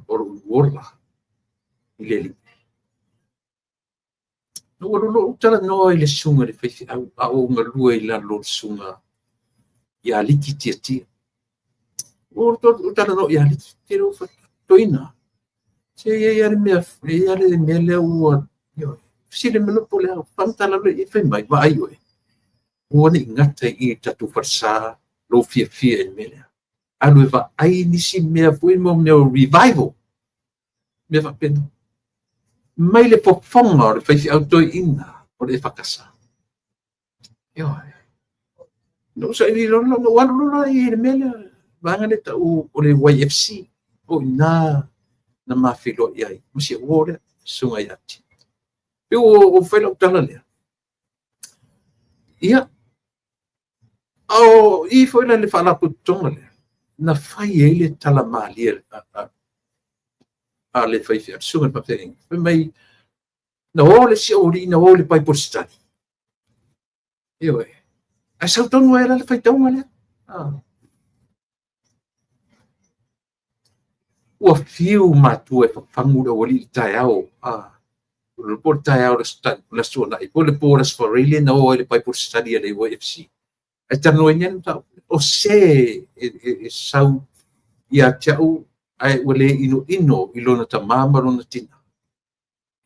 S1: o wola. Il no tala no le sunga le fei a o ngalua I la lo sunga ia liki tia o tala no ia liki tia o fa toina se ia le me le o yo si le melo pole a pantala le fei mai vai o o ni ngata I tatu farsa lo fia e mele alu va ai ni si me foi mo me revival me va pena mai le pofonga o le faisi au toi ina o le whakasa. Io. No sa ili no wano I le mele vanga le tau o le YFC o na mawhilo I ai. Masi o le sunga I ati. Pio o whaila o tala lea. Ia. Au I whaila le whalapu tonga lea. Na whai e le tala maali a le whaiwhia. Sunga pa whainga. Mai na ole si ori na ole Bible study. Io ai sau tonu era le fai tau male ua fiu matu e whapangu da wali tai au le por tai au la suona i pole por as for really no le pai por stadia le UFC ai tanu nyen ta o se e sau ia tau ai wale ino ilona ta mama lona tina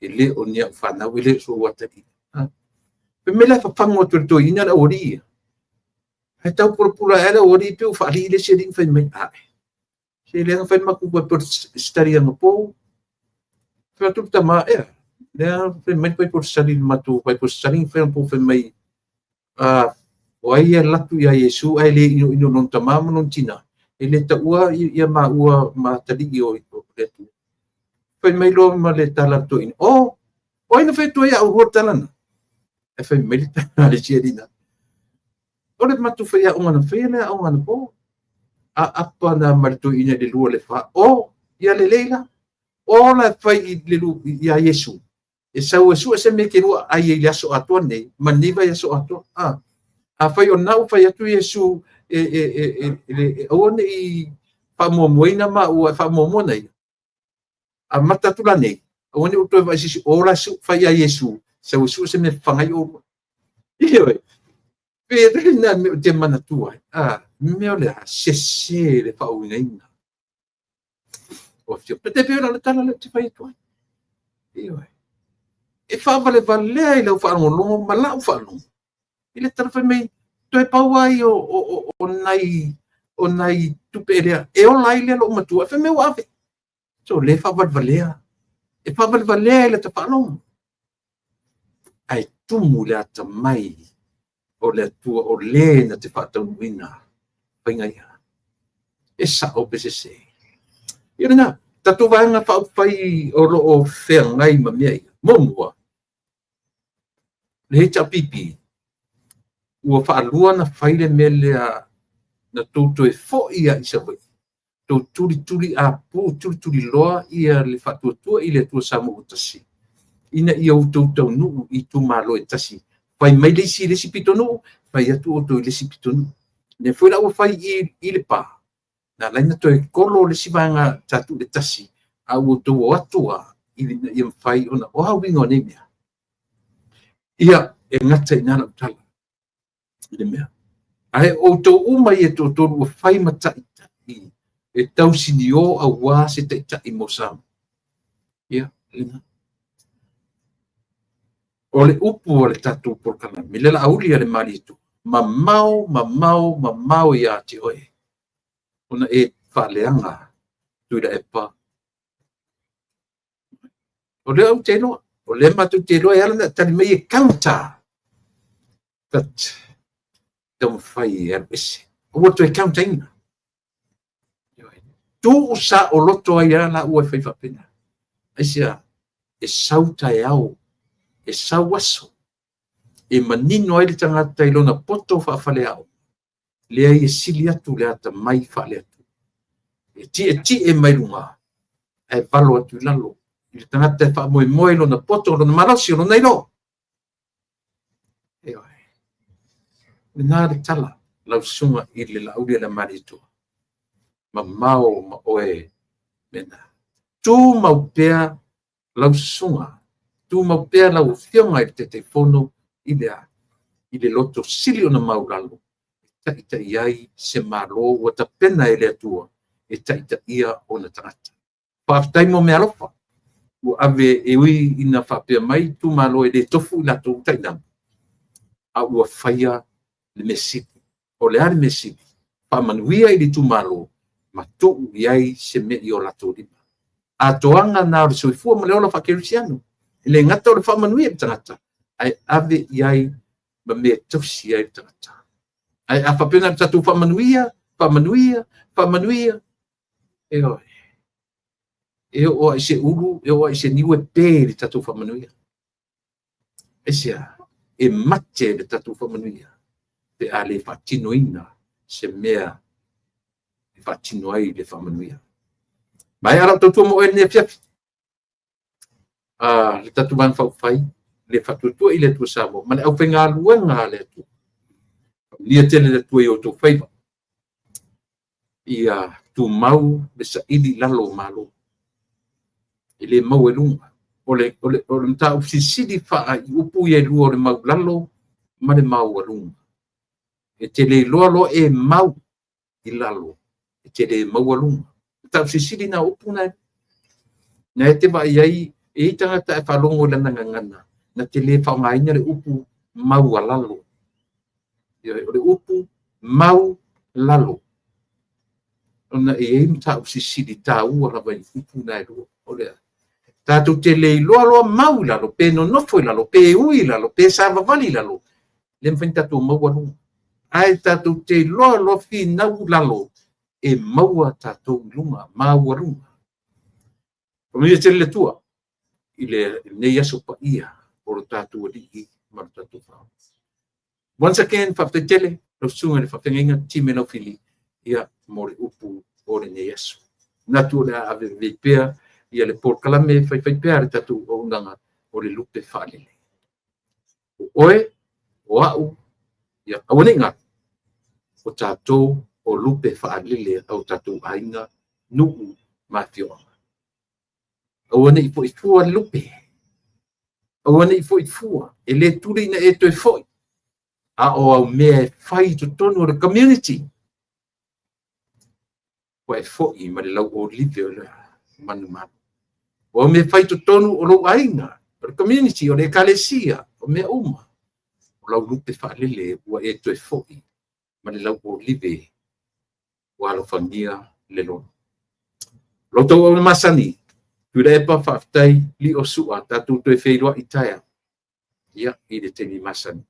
S1: ele o nia fana wele so wata di pe mela whapangu tu ina la ori ai tau pura era ori pe fa ali le se ding fa mai se le fa ma ku por stadia no po fa tu ta ma Lea fe mai pai por sali matu pai por sali fe po fe mai o ai latu ia Yesu ai le ino non tamama non tina ele ta ua ia ma tali o le tu fe mai lo ma le tala to in o ina fe tu ia o talana e fe mai ta le chedina o le matu fe ia ona fe le ona po apa na martu ina de lua le fa o ia le leila o la fai le lu ia Yesu e sau se me ke rua ai ia so ato nei maniva ia so ato fai o nau fai atu Yesu o nei fa mo moina ma o fa mo mo nei mata tu la nei o nei o to vai si ora su fai a Yesu sau se me fangai o io pe na te mana tua me ole se le fa o nei o fio pe te pe la tala le te fai tu io e fa vale i lau fa longo ma lau fa longo ile tara mai toi pau ai o nai tuperea e o lai le lo matua fa me wave so le fa valea e fa valea le ta fa longo ai tumu le ata mai o le tua o le na te fa tau wina painga ia e sa o PCC ira na tatu vanga fa fai o lo o fe ngai ma mei momua le pipi ua whaalua na whaile mele na tūtu e fo ia i sa wai. Tō turi a pū, turi loa ia le whatuatua i le tua samu utasi. Ina ia o tau nuu i tū malo e tasi. Whai mai lesi pito nuu, whai atu o tō lesi pito nuu. Ne whai lau whai i le pā. Na laina tō e kolo lesi vanga tatu le tasi. A o tō o atua i le whai ona o hau wingo ne mea. Ia e ngata i nana utala. Ile mea. Ai o tō umai e tō tōru o whai mata i e tau sini o a wā se te i mo sam. Ia, lina. O le upu o le tatu porkana. Mi lela auli a le mali tu. Ma mau i ati oe. Ona e whaleanga tuira e pā. O le au te loa. O le matu te loa e ala tali mei e counter. That don't whai e ese. O watu e counter ina. Tu usa o loto ai ala ua whai whapena. Aisia, e sauta e au. E sau aso. E manino ai le tangata i lona poto whaafale au. Lea i e sili atu le ata mai whaale atu. E ti e mai runga. E valo atu i lalo. I le tangata e wha moe lona poto, lona marasi, lona ilo. E oi. Me nā le tala, lau sunga i le lauri le maritua. Ma mau ma oe mena. Tu mau pea lau sunga. Tu mau pea lau fionga i te fono i le loto sili ona mau lalo. Ita iai se malo ua ta pena e le atua. Ita ia ona tangata. Whaftai mo me alofa. Ua ave e ui ina whapea mai tu malo e le tofu i lato utainam. A ua whaia le mesipi. O le ari mesipi. Whamanuia i le tu malo. Ma tuu iai se me i o lato lima. A toanga nā o soifua ma le ola whakerisianu. Le ngata o le whamanuia i tangata. Ai ave iai ma mea tausi ai tangata. Ai a whapena tatu whamanuia. E oi. E o ai se uru, e o ai se niwe pē le tatu whamanuia. E sea, e mate le tatu whamanuia. Pe a le whatinoina se mea whatino ai le whamanuia. Mai ara tautua mo e ne fiafi. Le tatu man whauwhai, le whatutua i le tua samo. Ma le au whenga luenga le atu. lia tele le tue o tō whaiva. Ia tu mau besa ili lalo malo. Ile mau e lunga. Ole mta upsisidi faa I upu ye lua le mau lalo, ma le mau a lunga. E tele loa lo e mau I lalo. E tele mau a lunga. Mta upsisidi na upu na. Na e te wa iai, e I tangata e whalongo lana ngangana. Na tele whaungaina le upu mau a lalo. Ia le upu mau lalo. Ona e ei mta upsisidi ta ua lawa I upu na e lua. Olea. Tātou te lei loa mau lalo, pe no nofo lalo, pe ui lalo, pe savavali lalo. Le mwhain tātou maua lunga. Ai tātou te loa fi nau lalo, e maua tātou lunga, maua lunga. Pamia te le tua, I le nei aso pa ia, oro tātou alii, mara tātou whao. Once again, whaftetele, lau sunga le whawhenga, time nau fili, ia more upu ore nei aso. Natu le ave vepea, ia le por kalame fai pēr tatu o unanga o le lupe whalele. O oe, o au, ia awaninga, o tātou o lupe whalele au tātou ainga nuu mafioanga. Awane I fua lupe. Awane I fua. E le turi na e toi foi. A o au mea fai to tonu o le community. Wa e foi ma le lau o live o le manu manu. O me fai to tonu o lo ainga, o community, o le kalesia, o me uma. O lau lupe whalele, ua e toe foi, ma le lau o live, o alo whangia le lono. Loto o le masani, tu le epa whaftai li o sua, tatu toe wheirua I taia. Ia, I le temi masani.